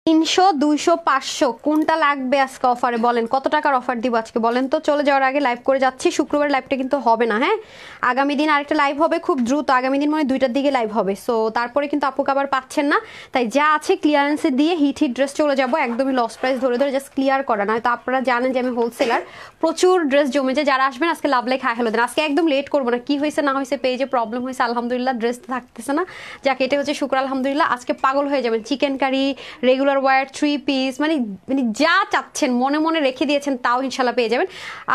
300 200 500 কোনটা লাগবে আজকে অফারে বলেন, কত টাকার অফার দিব আজকে বলেন তো। চলে যাওয়ার আগে লাইভ করে যাচ্ছি, শুক্রবার লাইভটা কিন্তু হবে না, হ্যাঁ আগামী দিন আরেকটা লাইভ হবে খুব দ্রুত, আগামী দিন মানে 2টার দিকে লাইভ হবে। সো তারপরে কিন্তু আপুকে আবার পাচ্ছেন না, তাই যা আছে ক্লিয়ারেন্সে দিয়ে হিট ড্রেস চলে যাবো, একদমই লস প্রাইস ধরে ধরে জাস্ট ক্লিয়ার করা। না তো আপনারা জানেন যে আমি হোলসেলার, প্রচুর ড্রেস জমেছে। যারা আসবেন আজকে লাভ লাইক হাই হলো দেন, আজকে একদম লেট করবো না। কি হয়েছে না হয়েছে, পেজে প্রবলেম হয়েছে, আলহামদুলিল্লাহ ড্রেস থাকতেছে না, যাকে এটা হচ্ছে শুক্র আলহামদুলিল্লাহ। আজকে পাগল হয়ে যাবেন, chicken curry, regular wear, 3 piece, মানে মানে যা চাচ্ছেন মনে মনে রেখে দিয়েছেন তাও ইনশাল্লাহ পেয়ে যাবেন।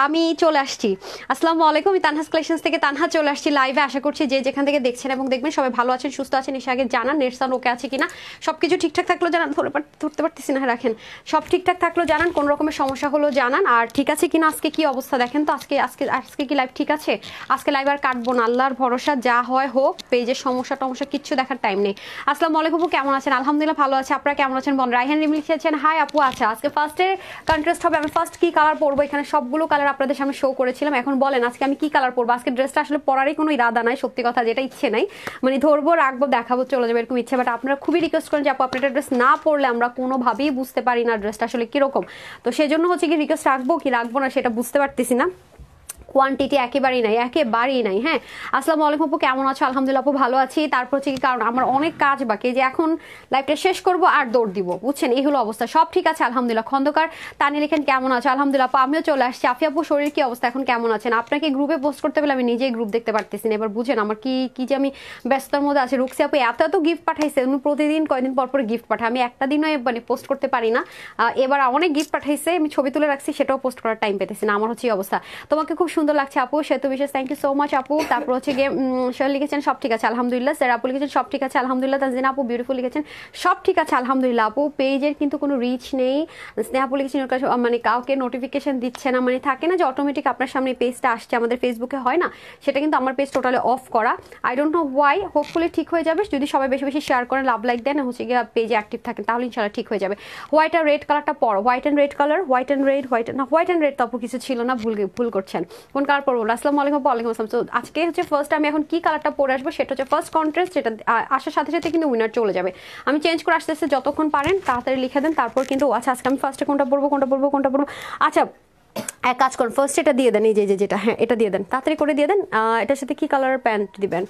আমি চলে আসছি, আসসালামু আলাইকুম, আমি তানহাস কালেকশনস থেকে তানহা চলে আসছি লাইভে। আশা করছি যে যেখান থেকে দেখছেন এবং দেখবেন সবাই ভালো আছেন, সুস্থ আছেন। এসে আগে জানান নেট সাউন্ড ওকে আছে কিনা, সবকিছু ঠিকঠাক থাকলো জানান, ধরতে পারতেছি না, রাখেন সব ঠিকঠাক থাকলো জানান, কোন রকমের সমস্যা হলো জানান, আর ঠিক আছে কিনা আজকে কি অবস্থা দেখেন তো। আজকে কি লাইভ ঠিক আছে? আজকে লাইভ আর কাটবো না, আল্লাহর ভরসা, যা হয় হোক, পেজের সমস্যা টমস্যা কিচ্ছু দেখার টাইম নেই। আসসালামু আলাইকুম, কেমন আছেন? আলহামদুলিল্লাহ ভালো আছে, আপনারা কেমন আছেন? বোন রাইহান রিমি লিখেছেন হাই আপু। আচ্ছা আজকে ফার্স্টের কন্ট্রাস্ট হবে, আমি ফার্স্ট কি কালার পরবো, এখানে সবগুলো কালার আপনাদের সামনে শো করেছিলাম। এখন বলেন আজকে আমি কি কালার পরবো। আজকে ড্রেসটা আসলে পরারই কোনো ইরাদা নাই, সত্যি কথা যেটা, ইচ্ছে নাই, মানে ধরবো রাখবো দেখাবো চলে যাবে এরকম ইচ্ছে। বাট আপনারা খুবই রিকোয়েস্ট করেন যে আপু আপনার ড্রেস না পরলে আমরা কোনোভাবেই বুঝতে পারি না ড্রেসটা আসলে কিরকম। তো সেই জন্য হচ্ছে কি রিকোয়েস্ট রাখবো কি রাখবো না সেটা বুঝতে পারতেছি না, কোয়ান্টিটি একেবারেই নাই। হ্যাঁ আসসালামু আলাইকুম আপু, কেমন আছো? আলহামদুলিল্লাহ আপু ভালো আছি। তারপর হচ্ছে কি, কারণ আমার অনেক কাজ বাকি, যে এখন লাইভটা শেষ করব আর দৌড় দিব, বুঝছেন, এই হলো অবস্থা। সব ঠিক আছে আলহামদুলিল্লাহ। খন্দকার তানি লিখেন কেমন আছো? আলহামদুলিল্লাহ আপু আমিও চলে আসছি। আফিয়া আপু শরীর কি অবস্থা, এখন কেমন আছেন? আপনাকে গ্রুপে পোস্ট করতে পেলে আমি নিজেই গ্রুপ দেখতে পারতেছি না, এবার বুঝেন আমার কি যে আমি ব্যস্ততার মধ্যে আছি। রুকসি আপু এত গিফট পাঠাইছে, উনি প্রতিদিন কয়দিন পর পর গিফট পাঠায়, আমি একটা দিনও মানে পোস্ট করতে পারি না। এবার অনেক গিফট পাঠাইছে, আমি ছবি তুলে রাখছি, সেটাও পোস্ট করার টাইম পেতেছি না, আমার হচ্ছে এই অবস্থা। তোমাকে খুব সুন্দর লাগছে আপু, সেতু বিশেষ থ্যাংক ইউ সো মাচ আপু। তারপর হচ্ছে গিয়ে সবাই লিখেছেন সব ঠিক আছে আলহামদুলিল্লাহ, স্যার আপু লিখেছেন সব ঠিক আছে আলহামদুলিল্লাহ, তানজিনা আপু বিউটিফুল লিখেছেন সব ঠিক আছে আলহামদুলিল্লাহ আপু। পেজের কিন্তু কোনো রিচ নেই, স্নেহা আপু লিখেছেন মানে কাউকে নোটিফিকেশন দিচ্ছে না, মানে থাকে না যে অটোমেটিক আপনার সামনে পেজটা আসছে, আমাদের ফেসবুকে হয় না, সেটা কিন্তু আমার পেজ টোটালি অফ করা। I don't know Y, hopefully ঠিক হয়ে যাবে যদি সবাই বেশি বেশি শেয়ার করেন, লাভ লাইক দেন, হচ্ছে গিয়ে পেজে অ্যাক্টিভ থাকেন, তাহলে ইনশাল্লাহ ঠিক হয়ে যাবে। হোয়াইট আর রেড কালারটা পরো, white and red colour, white and red তো আপু কিছু ছিল না, ভুল করছেন। কোন কালার পরবো? আসসালামু আলাইকুম। ওয়ালাইকুম আসসালাম। তো আজকে হচ্ছে ফার্স্ট আমি এখন কি কালারটা পরে আসবো সেটা হচ্ছে ফার্স্ট কন্ট্রাস্ট, যেটা আসার সাথে সাথে কিন্তু উইনার চলে যাবে। আমি চেঞ্জ করে আসতে যতক্ষণ পারেন তাড়াতাড়ি লিখে দেন, তারপর কিন্তু আচ্ছা আজকে আমি ফার্স্টে কোনটা পরবো। আচ্ছা এক কাজ করুন, ফার্স্ট এটা দিয়ে দেন, এই যে যেটা, হ্যাঁ এটা দিয়ে দেন, তাড়াতাড়ি করে দিয়ে দেন। এটার সাথে কি কালারের প্যান্ট দিবেন?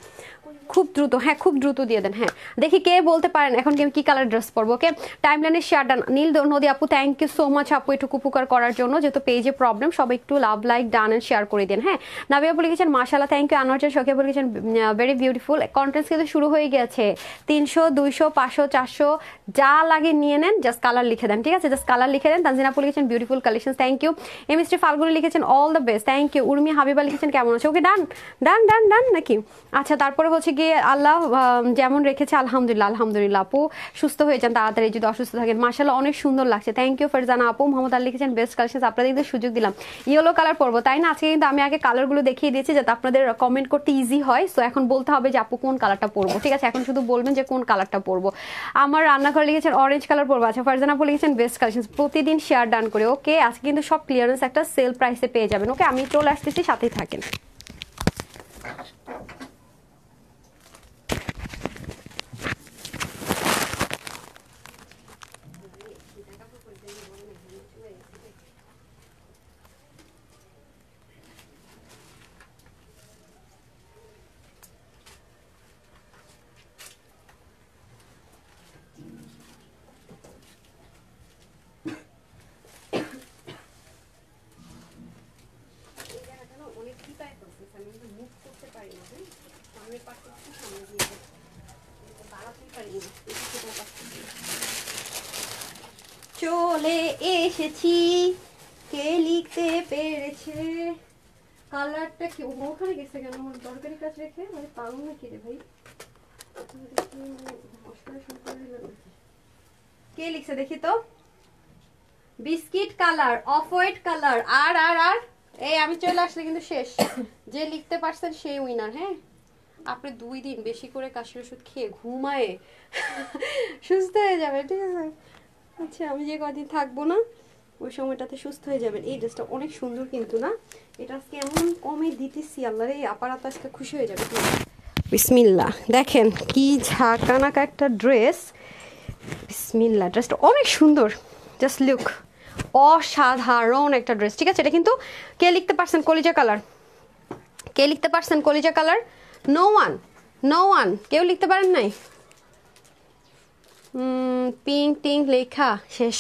খুব দ্রুত, হ্যাঁ খুব দ্রুত দিয়ে দেন। হ্যাঁ দেখি কে বলতে পারেন এখন কি কালার ড্রেস পরবো। ওকে টাইমলাইনে শেয়ার ডান। নীল নদী আপু থ্যাংক ইউ সো মাচ আপু এটুকু উপকার করার জন্য, যেহেতু পেজে প্রবলেম, সবাই একটু love like done and share করে দিন। হ্যাঁ নাবিয়া আপু লিখেছেন মাশাআল্লাহ থ্যাংক ইউ। আনোয়ার শোকে আপু লিখেছেন ভেরি বিউটিফুল। কন্টেন্টস কিন্তু শুরু হয়ে গেছে, 300 200 500 400 যা লাগে নিয়ে নেন, জাস্ট কালার লিখে দেন, ঠিক আছে জাস্ট কালার লিখে দেন। তানজিনা আপু লিখেছেন beautiful collection thank you. MST Falguni লিখেছেন all the best thank you. Urmi Habiba লিখেছেন কেমন আছে? ওকে ডান ডান ডান ডান নাকি? আচ্ছা তারপরে হচ্ছে গিয়ে আল্লাহ যেমন রেখেছে আলহামদুলিল্লাহ আপু সুস্থ হয়ে যান তাড়াতাড়ি যদি অসুস্থ থাকেন। মাশাআল্লাহ অনেক সুন্দর লাগছে থ্যাংক ইউ ফারজানা আপু। মোহাম্মদ আলী লিখেছেন বেস্ট কালেকশন, আপনাদের কিন্তু সুযোগ দিলাম ইয়েলো কালার পরবো তাই না? আজকে কিন্তু আমি আগে কালারগুলো দেখিয়ে দিয়েছি যাতে আপনাদের কমেন্ট করতে ইজি হয়। সো এখন বলতে হবে যে আপু কোন কালারটা পরবো, ঠিক আছে এখন শুধু বলবেন যে কোন কালারটা পরবো। আমার রান্নাঘরে লিখেছেন অরেঞ্জ কালার পরবো। আচ্ছা ফারজানা আপু লিখেছেন বেস্ট কালেকশন, প্রতিদিন শেয়ার ডান করে। ওকে আজকে কিন্তু সব ক্লিয়ারেন্স একটা সেল প্রাইসে পেয়ে যাবেন। ওকে আমি চলে আসতেছি, সাথেই থাকেন। চলে এসেছি, কে লিখতে পেরেছে? কালারটা কি ওখানে গেছে কেন? আমার দরকারি কাজ রেখে মানে পাগল নাকি রে ভাই? কে লিখছে দেখি তো? Biscuit colour, off white colour, আর আর আর এই আমি চলে আসলে কিন্তু শেষ। যে লিখতে পারছেন সেই উইনার। হ্যাঁ আপনি 2 দিন বেশি করে কাশির ওষুধ খেয়ে ঘুমায়ে সুস্থ হয়ে যাবে, ঠিক আছে? আচ্ছা আমি যে কদিন থাকবো না ওই সময়টাতে সুস্থ হয়ে যাবেন। এই ড্রেসটা অনেক সুন্দর কিন্তু না, এটা আজকে এমন কমে দিতেছি আল্লাহ রে, আপারাত আজকে খুশি হয়ে যাবে। বিসমিল্লাহ দেখেন কি ঝাঁকানাকা একটা ড্রেস, বিসমিল্লাহ, ড্রেসটা অনেক সুন্দর, জাস্ট লুক, অসাধারণ একটা ড্রেস। ঠিক আছে, এটা কিন্তু কে লিখতে পারছেন কলিজা কালার? কে লিখতে পারছেন কলিজা colour? No one, no one, কেউ লিখতে পারেন নাই? পিঙ্ক টিঙ্ক লেখা শেষ,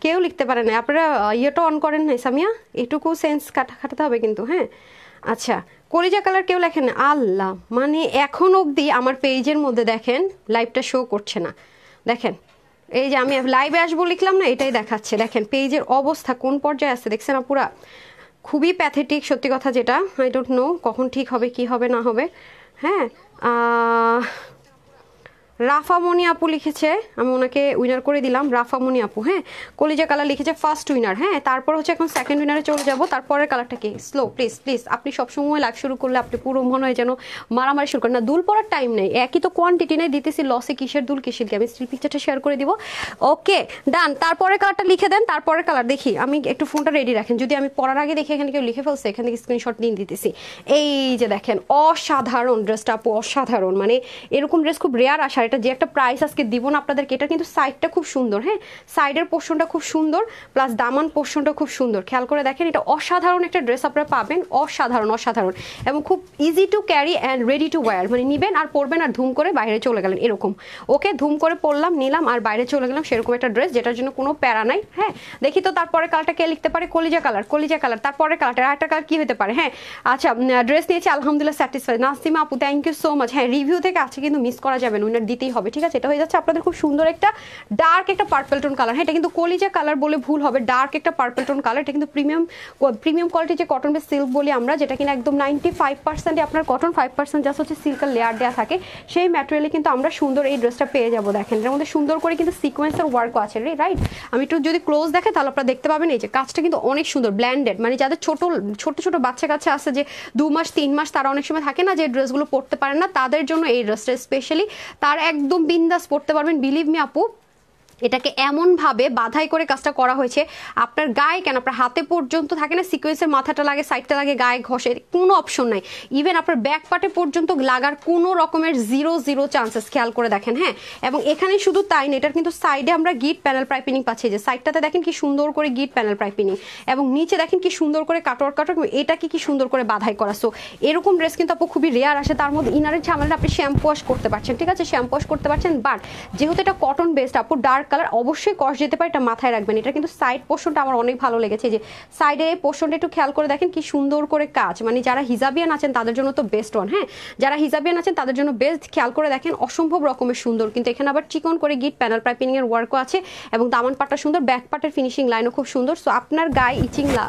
কেউ লিখতে পারেন নাই। আপনারা ইয়েটা অন করেন নাই সামিয়া, এটুকু সেন্স খাটাতে হবে কিন্তু। হ্যাঁ আচ্ছা, কলিজা কালার কেউ লেখেন? আল্লাহ, মানে এখন অবধি আমার পেজের মধ্যে দেখেন লাইভটা শো করছে না। দেখেন এই যে আমি লাইভে আসবো লিখলাম না, এটাই দেখাচ্ছে। দেখেন পেজের অবস্থা কোন পর্যায়ে আছে দেখছেন আপুরা, খুবই প্যাথেটিক সত্যি কথা, যেটা আই ডোন্ট নো কখন ঠিক হবে কি হবে না হবে। হ্যাঁ রাফামণি আপু লিখেছে, আমি ওনাকে উইনার করে দিলাম, রাফামণি আপু। হ্যাঁ কলিজা কালার লিখেছে ফার্স্ট উইনার। হ্যাঁ তারপর হচ্ছে এখন সেকেন্ড উইনারে চলে যাব। তারপরের কালারটা কি? স্লো প্লিজ প্লিজ, আপনি সবসময় লাইভ শুরু করলে আপনি পুরো মনে হয় যেন মারামারি শুরু করেন না। দুল পড়ার টাইম নেই, একই তো কোয়ান্টিটি নেই, দিতেছি লসে কিসের দুল কিসের কি। আমি স্টিল পিকচারটা শেয়ার করে দিব। ওকে ডান, তারপরের কালারটা লিখে দেন। তারপরের কালার দেখি, আমি একটু ফোনটা রেডি রাখেন, যদি আমি পড়ার আগে দেখি এখানে কেউ লিখে ফেলছে, এখান থেকে স্ক্রিনশট নিয়ে দিতেছি। এই যে দেখেন অসাধারণ ড্রেসটা আপু, অসাধারণ, মানে এরকম ড্রেস খুব রেয়ার আসার। এটা যে একটা প্রাইস আজকে দিব না আপনাদেরকে, এটা কিন্তু সাইডটা খুব সুন্দর। হ্যাঁ সাইডের পোর্শনটা খুব সুন্দর, প্লাস দামান পোর্শনটা খুব সুন্দর। খেয়াল করে দেখেন, এটা অসাধারণ একটা ড্রেস আপনারা পাবেন, অসাধারণ অসাধারণ, এবং খুব easy to carry and ready to wire. মানে নিবেন আর পরবেন আর ধুম করে বাইরে চলে গেলেন এরকম। ওকে ধুম করে পরলাম, নিলাম আর বাইরে চলে গেলাম, সেরকম একটা ড্রেস যেটার জন্য কোনো প্যারা নাই। হ্যাঁ দেখি তো তারপরে কালারটা কে লিখতে পারে? কলিজা কালার, কলিজা কালার। তারপরে কালারটা আরেকটা কালার কি হতে পারে? হ্যাঁ আচ্ছা ড্রেস নিয়েছি আলহামদুলিল্লাহ স্যাটিসফাইড। নাসিমা আপু থ্যাংক ইউ সো মাচ। হ্যাঁ রিভিউ থেকে আছে কিন্তু মিস করা যাবে না, উইনার দিতেই হবে। ঠিক আছে, এটা হয়ে যাচ্ছে আপনাদের খুব সুন্দর একটা ডার্ক একটা পার্পল টোন কালার। হ্যাঁ এটা কিন্তু কলিজা কালার বলে ভুল হবে, ডার্ক একটা পার্পল টোন কালার। এটা কিন্তু প্রিমিয়াম কোয়ালিটি যে কটন বেস সিল্ক বলি আমরা, যেটা কিনা একদম 95% আপনার কটন, 5% জাস্ট হচ্ছে সিল্কের লেয়ার দেওয়া থাকে, সেই ম্যাটেরিয়ালে কিন্তু আমরা সুন্দর এই ড্রেসটা পেয়ে যাবো। দেখেন এর মধ্যে সুন্দর করে কিন্তু সিকোয়েন্সের ওয়ার্কও আছে রাইট। আমি একটু যদি ক্লোজ দেখে তাহলে আপনারা দেখতে পাবেন এই যে কাজটা কিন্তু অনেক সুন্দর ব্ল্যান্ডেড। মানে যাদের ছোট ছোট ছোট বাচ্চা কাছে আছে যে 2 মাস 3 মাস, তারা অনেক সময় থাকে না যে ড্রেসগুলো পরতে পারেন না, তাদের জন্য এই ড্রেসটা স্পেশালি, তার একদম বিন্দাস পরতে পারবেন। বিলিভ মি আপু, এটাকে এমনভাবে বাধাই করে কাজটা করা হয়েছে, আপনার গায়ে কেন আপনার হাতে পর্যন্ত থাকে না সিকোয়েন্সের, মাথাটা লাগে সাইডটা লাগে, গায়ে ঘষে, কোনো অপশন নাই। ইভেন আপনার ব্যাক পার্টে পর্যন্ত লাগার কোনো রকমের জিরো চান্সেস, খেয়াল করে দেখেন। হ্যাঁ এবং এখানে শুধু তাই না, এটার কিন্তু সাইডে আমরা গিট প্যানেল পাইপিনিং পাচ্ছি, যে সাইডটাতে দেখেন কি সুন্দর করে গিট প্যানেল পাইপিনিং, এবং নিচে দেখেন কি সুন্দর করে কাটওয়ার্ক এটাকে কি সুন্দর করে বাধাই করা। সো এরকম ড্রেস কিন্তু আপু খুবই রেয়ার আসে। তার মধ্যে ইনারের ঝামেলাটা আপনি শ্যাম্পু ওয়াশ করতে পারছেন, ঠিক আছে শ্যাম্পু ওয়াশ করতে পারছেন, বাট যেহেতু এটা কটন বেসড আপু ডার্ক কালার, অবশ্যই কস্ট যেতে পারে, এটা মাথায় রাখবেন। এটা কিন্তু সাইড পোর্শনটা আমার অনেক ভালো লেগেছে, যে সাইডের এই পোর্শনটা একটু খেয়াল করে দেখেন কি সুন্দর করে কাজ, মানে যারা হিজাবিয়ান আছেন তাদের জন্য তো বেস্ট ওয়ান। হ্যাঁ যারা হিজাবিয়ান আছেন তাদের জন্য বেস্ট, খেয়াল করে দেখেন অসম্ভব রকমের সুন্দর। কিন্তু এখানে আবার চিকন করে গিট প্যানেল পাইপিনিং এর ওয়ার্কও আছে, এবং দামান পাটটা সুন্দর, ব্যাক পার্টের ফিনিশিং লাইনও খুব সুন্দর। সো আপনার গায়ে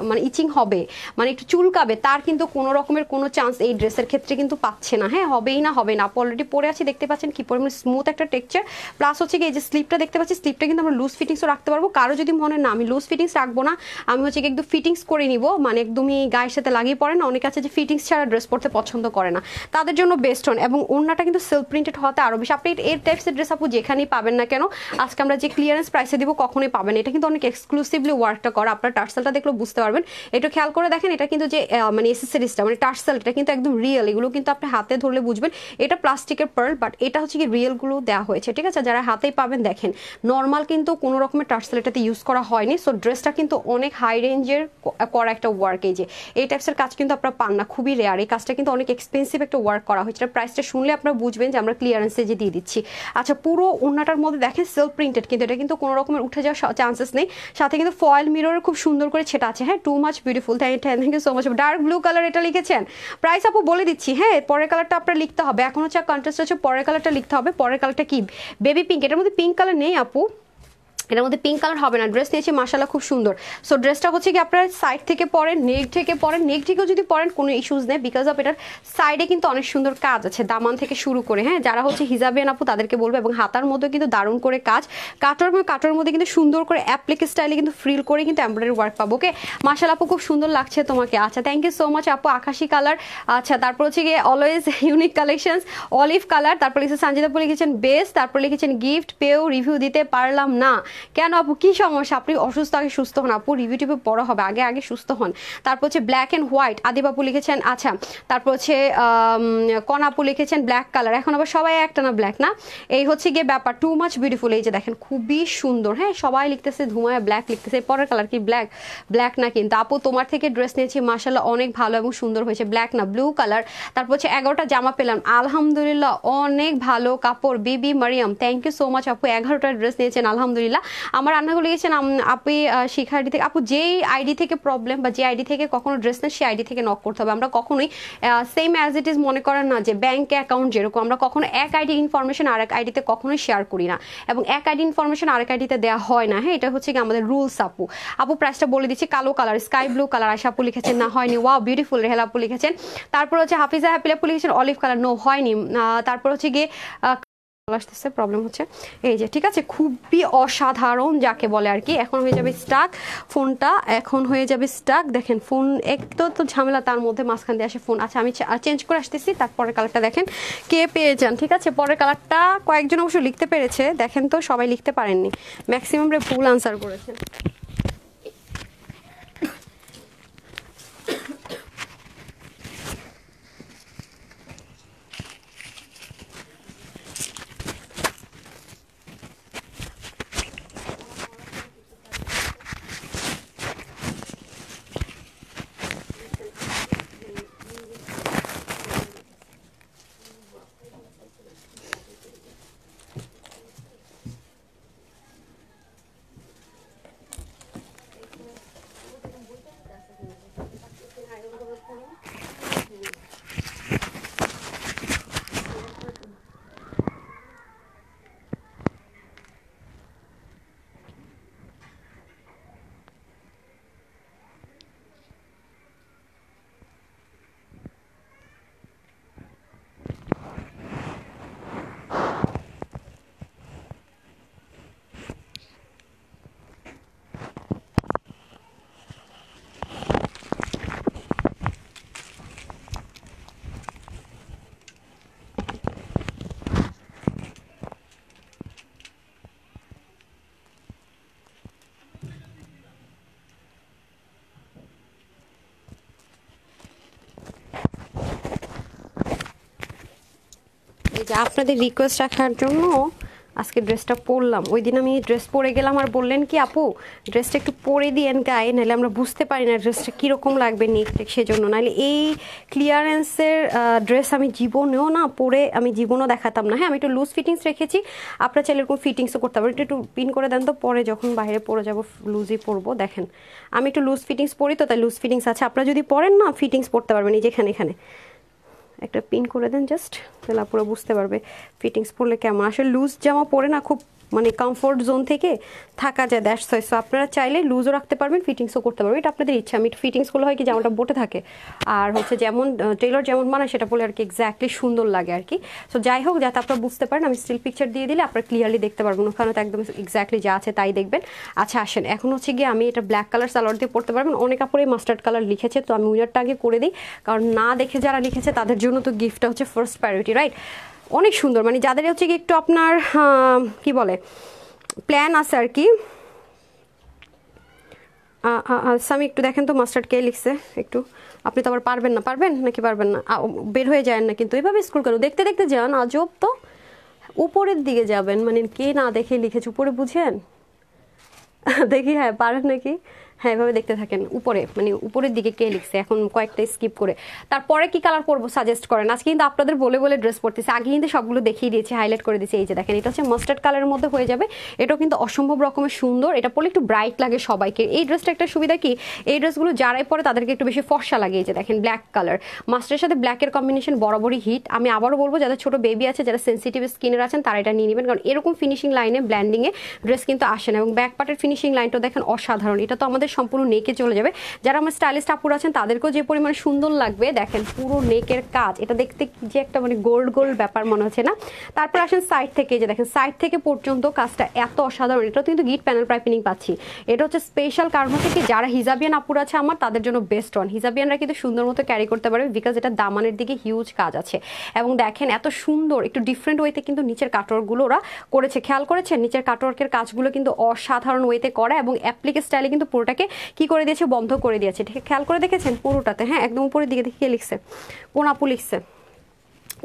মানে ইচিং হবে, মানে একটু চুলকাবে, তার কিন্তু কোনো রকমের কোনো চান্স এই ড্রেসের ক্ষেত্রে কিন্তু পাচ্ছে না। হ্যাঁ হবেই না, হবে না। অলরেডি পরে আছি, দেখতে পাচ্ছেন কি পরিমাণ স্মুথ একটা টেক্সচার, প্লাস হচ্ছে কি এই যে স্লিপটা দেখতে পাচ্ছি, স্লিপটা কিন্তু আমরা লুজ ফিটিংসও রাখতে পারবো। কারো যদি মনে না আমি লুজ ফিটিংস রাখবো না, আমি হচ্ছে কি একদম ফিটিংস করে নিব, মানে একদমই গায়ের সাথে লাগিয়ে পড়ে না, অনেক আছে যে ফিটিংস ছাড়া ড্রেস পরতে পছন্দ করে না, তাদের জন্য বেস্ট হন। এবং ওড়নাটা কিন্তু সেলফ প্রিন্টেড হতে আরও বেশি। আপনি এই টাইপসের ড্রেস আপু যেখানেই পাবেন না কেন, আজকে আমরা যে ক্লিয়ারেন্স প্রাইসে দিব কখনোই পাবেন। এটা কিন্তু অনেক এক্সক্লুসিভলি ওয়ার্কটা করা, আপনার টার্সেলটা দেখলেও বুঝতে পারবেন। একটু খেয়াল করে দেখেন, এটা কিন্তু যে মানে এসেসরিজটা মানে টার্সেল, এটা কিন্তু একদম রিয়েল, এগুলো কিন্তু আপনি হাতে ধরলে বুঝবেন এটা প্লাস্টিকের পার্ল, বাট এটা হচ্ছে কি রিয়েলগুলো দেওয়া হয়েছে, ঠিক আছে যারা হাতেই পাবেন দেখেন। নর্মাল কিন্তু কোনো রকমের টার্সেল এটাতে ইউজ করা হয়নি। সো ড্রেসটা কিন্তু অনেক হাই রেঞ্জের করা একটা ওয়ার্ক, এই যে এই টাইপসের কাজ কিন্তু আপনারা পান না, খুবই রেয়ার। এই কাজটা কিন্তু অনেক এক্সপেন্সিভ একটা ওয়ার্ক করা হয়েছে, প্রাইসটা শুনলে আপনারা বুঝবেন যে আমরা ক্লিয়ারেন্সে যে দিয়ে দিচ্ছি। আচ্ছা পুরো ওড়নাটার মধ্যে দেখেন সেলফ প্রিন্টেড, কিন্তু এটা কিন্তু কোনো রকমের উঠে যাওয়ার চান্সেস নেই। সাথে কিন্তু ফয়েল মিরর খুব সুন্দর করে ছেটা আছে। হ্যাঁ too much beautiful, thank you so much. Dark blue colour এটা লিখেছেন, প্রাইস আপু বলে দিচ্ছি। হ্যাঁ পরের কালারটা আপনার লিখতে হবে, এখন হচ্ছে কন্ট্রাস্ট হচ্ছে পরের কালারটা লিখতে হবে। পরের কালারটা কি? Baby pink. এটার মধ্যে পিঙ্ক কালার নেই আপু, এটার মধ্যে পিঙ্ক কালার হবে না। ড্রেস নিয়েছি মাশাআল্লাহ খুব সুন্দর। সো ড্রেসটা হচ্ছে কি আপনার সাইড থেকে পরেন, নেক থেকে পরেন, নেক থেকেও যদি পরেন কোনো ইস্যুস নেই, বিকজ অফ এটার সাইডে কিন্তু অনেক সুন্দর কাজ আছে দামান থেকে শুরু করে। হ্যাঁ যারা হচ্ছে হিজাবিয়ান আপু তাদেরকে বলবো, এবং হাতার মধ্যে কিন্তু দারুণ করে কাজ, কাটোর মধ্যে কিন্তু সুন্দর করে অ্যাপ্লিক স্টাইলে কিন্তু ফ্রিল করে কিন্তু এমব্রয়ডারি ওয়ার্ক পাবো। ওকে মাশাআল্লাহ আপু খুব সুন্দর লাগছে তোমাকে। আচ্ছা থ্যাংক ইউ সো মাচ আপু। আকাশি কালার, আচ্ছা তারপর হচ্ছে গিয়ে always unique collections, olive colour, তারপর লিখেছে সঞ্জিতা আপু লিখেছেন বেস্ট, তারপর লিখেছেন গিফট পেও রিভিউ দিতে পারলাম না, কেন আপু কি সমস্যা? আপনি অসুস্থ, আগে সুস্থ হন আপু, রিভিউ টিভিউ পড়া হবে, আগে আগে সুস্থ হন। তারপর হচ্ছে ব্ল্যাক অ্যান্ড হোয়াইট, আদিব আপু লিখেছেন। আচ্ছা, তারপর হচ্ছে কনা আপু লিখেছেন ব্ল্যাক কালার। এখন আবার সবাই একটা না ব্ল্যাক না, এই হচ্ছে গিয়ে ব্যাপার। টু মাচ বিউটিফুল, এই যে দেখেন খুবই সুন্দর। হ্যাঁ, সবাই লিখতেছে ধুমায়া ব্ল্যাক লিখতেছে। পরের কালার কি ব্ল্যাক? ব্ল্যাক না, কিন্তু আপু তোমার থেকে ড্রেস নিয়েছি মাশাআল্লাহ অনেক ভালো এবং সুন্দর হয়েছে। ব্ল্যাক না, ব্লু কালার। তারপর হচ্ছে 11টা জামা পেলাম, আলহামদুলিল্লাহ অনেক ভালো কাপড়। Bibi Mariam, thank you so much আপু, 11টা ড্রেস নিয়েছেন আলহামদুলিল্লাহ। আমার রান্নাগুলো লিখেছেন আপনি শিখা আইডি থেকে। আপু যেই আইডি থেকে প্রবলেম বা যে আইডি থেকে কখনো ড্রেস নেন সেই আইডি থেকে নক করতে হবে। আমরা কখনোই সেম অ্যাজ ইট ইজ মনে করেন না যে ব্যাংক অ্যাকাউন্ট যেরকম, আমরা কখনো এক আইডি ইনফরমেশন আরেক আইডিতে কখনোই শেয়ার করি না, এবং এক আইডি ইনফরমেশন আরেক আইডিতে দেওয়া হয় না। হ্যাঁ, এটা হচ্ছে কি আমাদের রুলস আপু। আপু প্রাইসটা বলে দিচ্ছি, কালো colour, sky blue colour. Ayesha আপু লিখেছেন না হয়নি, ওয়াও বিউটিফুল। রেহেলা আপু লিখেছেন। তারপর হচ্ছে হাফিজা হ্যাপি আপু লিখেছেন অলিভ কালার, নো হয়নি। তারপর হচ্ছে গিয়ে আসতেছে, প্রবলেম হচ্ছে। এই যে ঠিক আছে, খুবই অসাধারণ যাকে বলে আর কি। এখন হয়ে যাবে স্টাক ফোনটা, এখন হয়ে যাবে স্টাক। দেখেন ফোন একটু তো ঝামেলা, তার মধ্যে মাঝখান দিয়ে আসে ফোন। আচ্ছা, আমি চেঞ্জ করে আসতেছি, তারপরের কালারটা দেখেন কে পেয়ে যান। ঠিক আছে, পরের কালারটা কয়েকজন অবশ্য লিখতে পেরেছে, দেখেন তো সবাই লিখতে পারেননি, ম্যাক্সিমাম রে ভুল আনসার করেছেন। এই যে আপনাদের রিকোয়েস্ট রাখার জন্য আজকে ড্রেসটা পরলাম। ওই দিন আমি ড্রেস পরে গেলাম আর বললেন কি আপু ড্রেসটা একটু পরে দিয়েন গায়ে, নাহলে আমরা বুঝতে পারি না ড্রেসটা কীরকম লাগবে নেক সেজন্য। নাহলে এই ক্লিয়ারেন্সের ড্রেস আমি জীবনেও না পরে আমি জীবনও দেখাতাম না। হ্যাঁ, আমি একটু লুজ ফিটিংস রেখেছি, আপনারা চাইলে এরকম ফিটিংসও করতে পারবেন। একটু পিন করে দেন তো, পরে যখন বাইরে পরে যাবো লুজই পরবো। দেখেন আমি একটু লুজ ফিটিংস পরি তো, তাই লুজ ফিটিংস আছে। আপনারা যদি পরেন না ফিটিংস পরতে পারবেন, এই যে এখানে এখানে একটা পিন করে দেন জাস্ট, তাহলে পুরো বুঝতে পারবে ফিটিংস পরলে কেমন। আসলে লুজ জামা পরে না খুব মানে কমফোর্ট জোন থেকে থাকা যায়, দ্যাটস ওয়াই। সো আপনারা চাইলে লুজও রাখতে পারবেন, ফিটিংসও করতে পারবেন, এটা আপনাদের ইচ্ছা। আমি ফিটিংসগুলো হয় কি জামাটা বোটে থাকে, আর হচ্ছে যেমন টেইলর যেমন বানায় সেটা বলে আর কি এক্স্যাক্টলি সুন্দর লাগে আর কি। সো যাই হোক, যাতে আপনারা বুঝতে পারেন, আমি স্টিল পিকচার দিয়ে দিলে আপনারা ক্লিয়ারলি দেখতে পারবেন, ওখানে তো একদম এক্স্যাক্টলি যা আছে তাই দেখবেন। আচ্ছা আসেন, এখন হচ্ছে গিয়ে আমি এটা ব্ল্যাক কালার সালোয়ার দিয়ে পড়তে পারবেন। অনেক কাপড়ে মাস্টার্ড কালার লিখেছে, তো আমি উইনারটা আগে করে দিই, কারণ না দেখে যারা লিখেছে তাদের জন্য তো গিফটটা হচ্ছে ফার্স্ট প্রায়োরিটি, রাইট? অনেক সুন্দর, মানে যাদের হচ্ছে কি একটু আপনার কি বলে প্ল্যান আছে আর কি। আমি একটু দেখেন তো মাস্টার্ড কে লিখছে একটু। আপনি তো আবার পারবেন না, পারবেন নাকি পারবেন না? বের হয়ে যায় না কিন্তু, এভাবে স্ক্রল করুন, দেখতে দেখতে যান, আজব তো। উপরের দিকে যাবেন, মানে কে না দেখে লিখেছে উপরে, বুঝেন? দেখি, হ্যাঁ পারেন নাকি? হ্যাঁ, এভাবে দেখতে থাকেন উপরে, মানে উপরের দিকে কে লিখছে। এখন কয়েকটা স্কিপ করে তারপরে কি কালার পরবো সাজেস্ট করেন। আজকে কিন্তু আপনাদের বলে বলে ড্রেস পরতেছে, আগে কিন্তু সবগুলো দেখিয়ে দিয়েছি, হাইলাইট করে দিয়েছি। এই যে দেখেন, এটা হচ্ছে মাস্টার্ড কালারের মধ্যে হয়ে যাবে, এটাও কিন্তু অসম্ভব রকমের সুন্দর। এটা পরলে একটু ব্রাইট লাগে সবাইকে। এই ড্রেসটা একটা সুবিধা কি, এই ড্রেসগুলো যারাই পরে তাদেরকে একটু বেশি ফর্সা লাগে। এই যে দেখেন ব্ল্যাক কালার, মাস্টারের সাথে ব্ল্যাকের কম্বিনেশন বরাবরই হিট। আমি আবারও বলবো, যাদের ছোট বেবি আছে, যারা সেন্সিটিভ স্কিনের আছেন, তারা এটা নিয়ে নেবেন, কারণ এরকম ফিনিশিং লাইনে ব্ল্যান্ডিংয়ে ড্রেস কিন্তু আসে না। এবং ব্যাক পার্টের ফিনিশিং লাইনটা দেখেন অসাধারণ, এটা তো আমাদের সম্পূর্ণ নেকে চলে যাবে। যারা আমার স্টাইলিস্ট আপুরা আছেন তাদেরকেও যে পরিমাণে সুন্দর লাগবে, দেখেন পুরো নেকের কাজ, এটা দেখতে যে একটা মানে গোল্ড গোল্ড ব্যাপার মনে হচ্ছে না। তারপর আসেন সাইড থেকে, যে দেখেন সাইড থেকে পর্যন্ত কাজটা এত অসাধারণ। এটা কিন্তু গিট প্যানেল পাইপিং পাচ্ছি, এটা হচ্ছে স্পেশাল কারণ হচ্ছে কি যারা হিজাবিয়ান আপুরা আছে আমার তাদের জন্য বেস্ট ওয়ান। হিজাবিয়ানরা কিন্তু সুন্দর মতো ক্যারি করতে পারবে বিকজ এটা দামানের দিকে হিউজ কাজ আছে। এবং দেখেন এত সুন্দর একটু ডিফারেন্ট ওয়েতে কিন্তু নিচের কাটওয়ার্কগুলো ওরা করেছে, খেয়াল করেছেন নিচের কাটওয়ার্কের কাজগুলো কিন্তু অসাধারণ ওয়েতে করা, এবং অ্যাপ্লিক স্টাইলে কিন্তু পুরোটাকে কি করে দিয়েছে, বন্ধ করে দিয়েছে। ঠিক খেয়াল করে দেখেছেন পুরোটাতে, হ্যাঁ একদম উপরের দিকে দেখে লিখছে, কোন আপু লিখছে,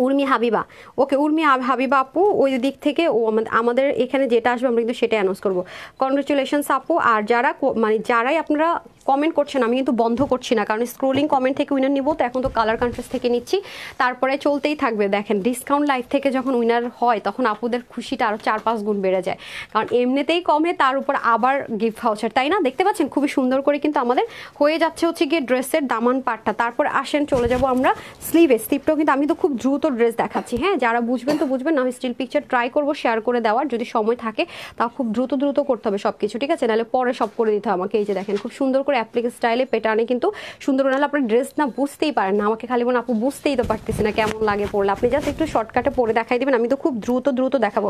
উর্মি হাবিবা, ওকে উর্মি হাবিবা আপু ওই দিক থেকে ও আমাদের এখানে যেটা আসবে আমরা কিন্তু সেটা অ্যানাউন্স করবো। কনগ্রেচুলেশনস আপু। আর যারা মানে যারাই আপনারা কমেন্ট করছেন আমি কিন্তু বন্ধ করছি না, কারণ স্ক্রোলিং কমেন্ট থেকে উইনার নিব, তো এখন তো কালার কন্ট্রাস্ট থেকে নিচ্ছি, তারপরে চলতেই থাকবে। দেখেন ডিসকাউন্ট লাইভ থেকে যখন উইনার হয় তখন আপুদের খুশিটা আরও 4-5 গুণ বেড়ে যায়, কারণ এমনিতেই কমে তার উপর আবার গিফট ভাউচার, তাই না? দেখতে পাচ্ছেন খুবই সুন্দর করে কিন্তু আমাদের হয়ে যাচ্ছে হচ্ছে গিয়ে ড্রেসের দামান পাটটা। তারপর আসেন চলে যাব আমরা স্লিভে। স্লিভটাও কিন্তু আমি তো খুব দ্রুত ড্রেস দেখাচ্ছি, হ্যাঁ যারা বুঝবেন তো বুঝবেন, না স্টিল পিকচার ট্রাই করবো শেয়ার করে দেওয়ার, যদি সময় থাকে তাও খুব দ্রুত দ্রুত করতে হবে সব কিছু, ঠিক আছে? নাহলে পরে সব করে দিতে হবে আমাকে। এই যে দেখেন খুব সুন্দর করে অ্যাপ্লিক স্টাইলে প্যাটার্নে কিন্তু সুন্দর, নাহলে আপনার ড্রেস না বুঝতেই পারেন না, আমাকে খালি বলেন আপু বুঝতেই তো পারতেছি না কেমন লাগে পরলে, আপনি জাস্ট একটু শর্টকাটে পরে দেখাই দিবেন, আমি তো খুব দ্রুত দ্রুত দেখাবো।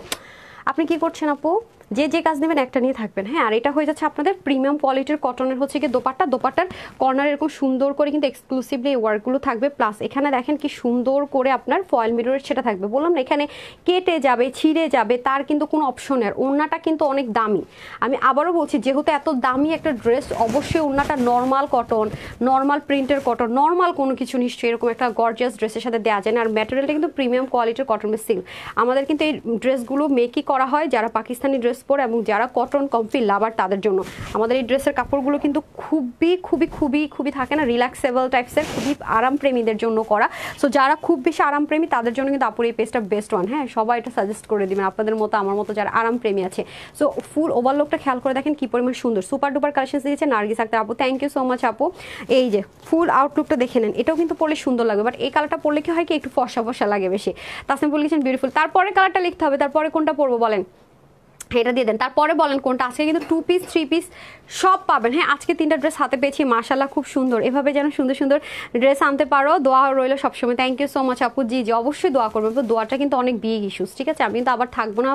আপনি কি করছেন আপু, যে যে কাজ নেবেন একটা নিয়ে থাকবেন, হ্যাঁ। আর এটা হয়ে যাচ্ছে আপনাদের প্রিমিয়াম কোয়ালিটির কটনের হচ্ছে কি দোপাট্টা, দোপাট্টার কর্নার এরকম সুন্দর করে কিন্তু এক্সক্লুসিভলি এই ওয়ার্কগুলো থাকবে, প্লাস এখানে দেখেন কি সুন্দর করে আপনার ফয়েল মিররের সেটা থাকবে, বললাম না এখানে কেটে যাবে ছিঁড়ে যাবে তার কিন্তু কোনো অপশন নেই। ওড়নাটা কিন্তু অনেক দামি, আমি আবারও বলছি যেহেতু এত দামি একটা ড্রেস অবশ্যই ওড়নাটা নর্মাল কটন, নর্মাল প্রিন্টের কটন, নর্মাল কোনো কিছু নিশ্চয়ই এরকম একটা গর্জিয়াস ড্রেসের সাথে দেওয়া যায় না। আর ম্যাটেরিয়ালটা কিন্তু প্রিমিয়াম কোয়ালিটির কটন সিল্ক। আমাদের কিন্তু এই ড্রেসগুলো মেকই করা হয় যারা পাকিস্তানি ড্রেস পরে এবং যারা কটন কমফি লাভার তাদের জন্য। আমাদের এই ড্রেসের কাপড়গুলো কিন্তু খুবই খুবই খুবই খুবই থাকে না রিল্যাক্সেবল টাইপসের, খুবই আরামপ্রেমীদের জন্য করা। সো যারা খুব বেশি আরামপ্রেমী তাদের জন্য কিন্তু আপুর এই পেজটা বেস্ট ওয়ান, হ্যাঁ সবাই এটা সাজেস্ট করে দিবেন আপনাদের মতো আমার মতো যারা আরামপ্রেমী আছে। সো ফুল ওভারলুকটা খেয়াল করে দেখেন কি পরিমাণ সুন্দর, সুপার ডুপার কালেকশন দিয়েছে নার্গিস আক্তার আপু, থ্যাংক ইউ সো মাচ আপু। এই যে ফুল আউটলুকটা দেখে নেন, এটাও কিন্তু পরলে সুন্দর লাগবে, বাট এই কালারটা পরলে কি হয় কি একটু ফর্সা ফর্সা লাগে বেশি। তাসনিম বলে গেছেন বিউটিফুল, তারপরে কালারটা লিখতে হবে, তারপরে কোনটা পরবো বলেন, এটা দিয়ে দেন, তারপরে বলেন কোনটা। আজকে কিন্তু 2 পিস 3 পিস সব পাবেন, হ্যাঁ আজকে 3টা ড্রেস হাতে পেয়েছি মাশাআল্লাহ খুব সুন্দর, এভাবে যেন সুন্দর সুন্দর ড্রেস আনতে পারো, দোয়া রইলো সবসময়। থ্যাংক ইউ সো মাচ আপু। জি জি অবশ্যই দোয়া করবেন, দোয়াটা কিন্তু অনেক বিগ ইস্যুস, ঠিক আছে? আমি কিন্তু আবার থাকবো না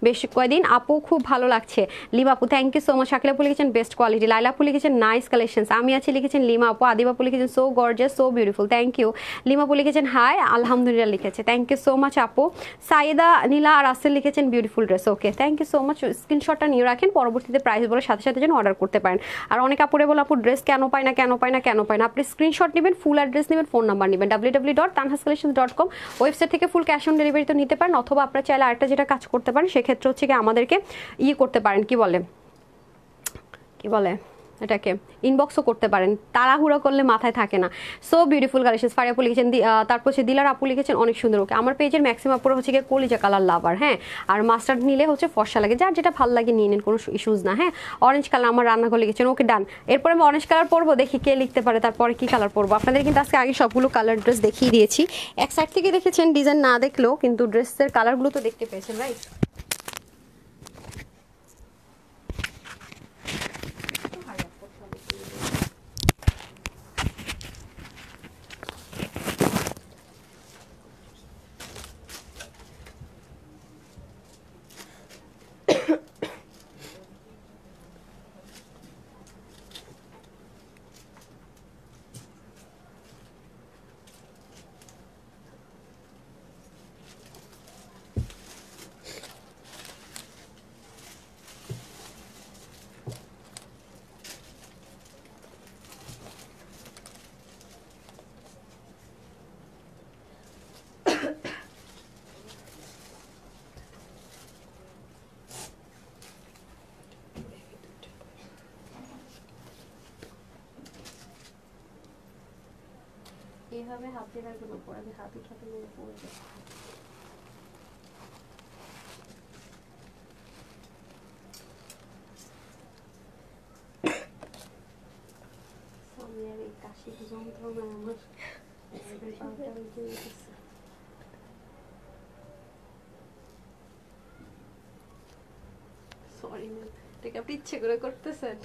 বেশ কয়েকদিন। আপু খুব ভালো লাগছে, লিমা আপু thank you so much. Shakila আপু লিখেছেন বেস্ট কোয়ালিটি, লাইলা আপু লিখেছেন নাইস কালেকশনস, আমি আছি লিখেছেন লিমা আপু, আদিবা আপু লিখেছেন so gorgeous so beautiful, thank you. Lima আপু লিখেছেন হাই আলহামদুলিল্লাহ লিখেছে, থ্যাংক ইউ সো মাচ আপু। সাইদা নীলা আর রাসেল লিখেছেন beautiful dress, okay thank you so much. স্ক্রিনশটটা নিয়ে রাখেন, পরবর্তীতে প্রাইস বলে সাথে সাথে যেন অর্ডার করতে পারেন। আর অনেক আপুরে বলে আপু ড্রেস কেন পায় না কেন পায় না কেন পায় না, আপনি স্ক্রিনশট নেবেন, ফুল অ্যাড্রেস নেবেন, ফোন নাম্বার নেবেন, www.tanhascollections.com ওয়েবসাইট থেকে ফুল ক্যাশ অন ডেলিভারি তো নিতে পারেন, অথবা আপনারা চাইলে আরেকটা যেটা কাজ করতে পারেন সেক্ষেত্রে হচ্ছে কি আমাদেরকে করতে পারেন, কি বলে এটাকে ইনবক্সও করতে পারেন, তাড়াহুড়ো করলে মাথায় থাকে না। সো বিউটিফুল কালেকশন ফারিয়া আপু লিখেছেন, তারপর হচ্ছে দিলার আপু লিখেছেন অনেক সুন্দর, ওকে আমার পেজের ম্যাক্সিমাম আপুরা হচ্ছে গিয়ে কলিজা কালার লাভার, হ্যাঁ আর মাস্টার্ড নিলে হচ্ছে ফর্সা লাগে, যার যেটা ভালো লাগে নিয়ে নেন, কোনো ইস্যুজ না। হ্যাঁ অরেঞ্জ কালার আমার রান্নাঘর লিখেছেন, ওকে ডান। এরপরে আমি অরেঞ্জ কালার পরবো, দেখি কে লিখতে পারে, তারপরে কি কালার পরবো। আপনাদের কিন্তু আজকে আগে সবগুলো কালার ড্রেস দেখিয়ে দিয়েছি, এক সাইড থেকে দেখেছেন ডিজাইন না দেখলেও কিন্তু ড্রেসের কালারগুলো তো দেখতে পেয়েছেন, রাইট? এইভাবে হাত দিয়ে রাখবেন উপরে, আমি হাত উঠাতে নিয়ে পড়ে যাই। আমি আর এই কাশির যন্ত্রণা আমার সরি ম্যাম, এটা আপনি ইচ্ছে করে করতেছেন?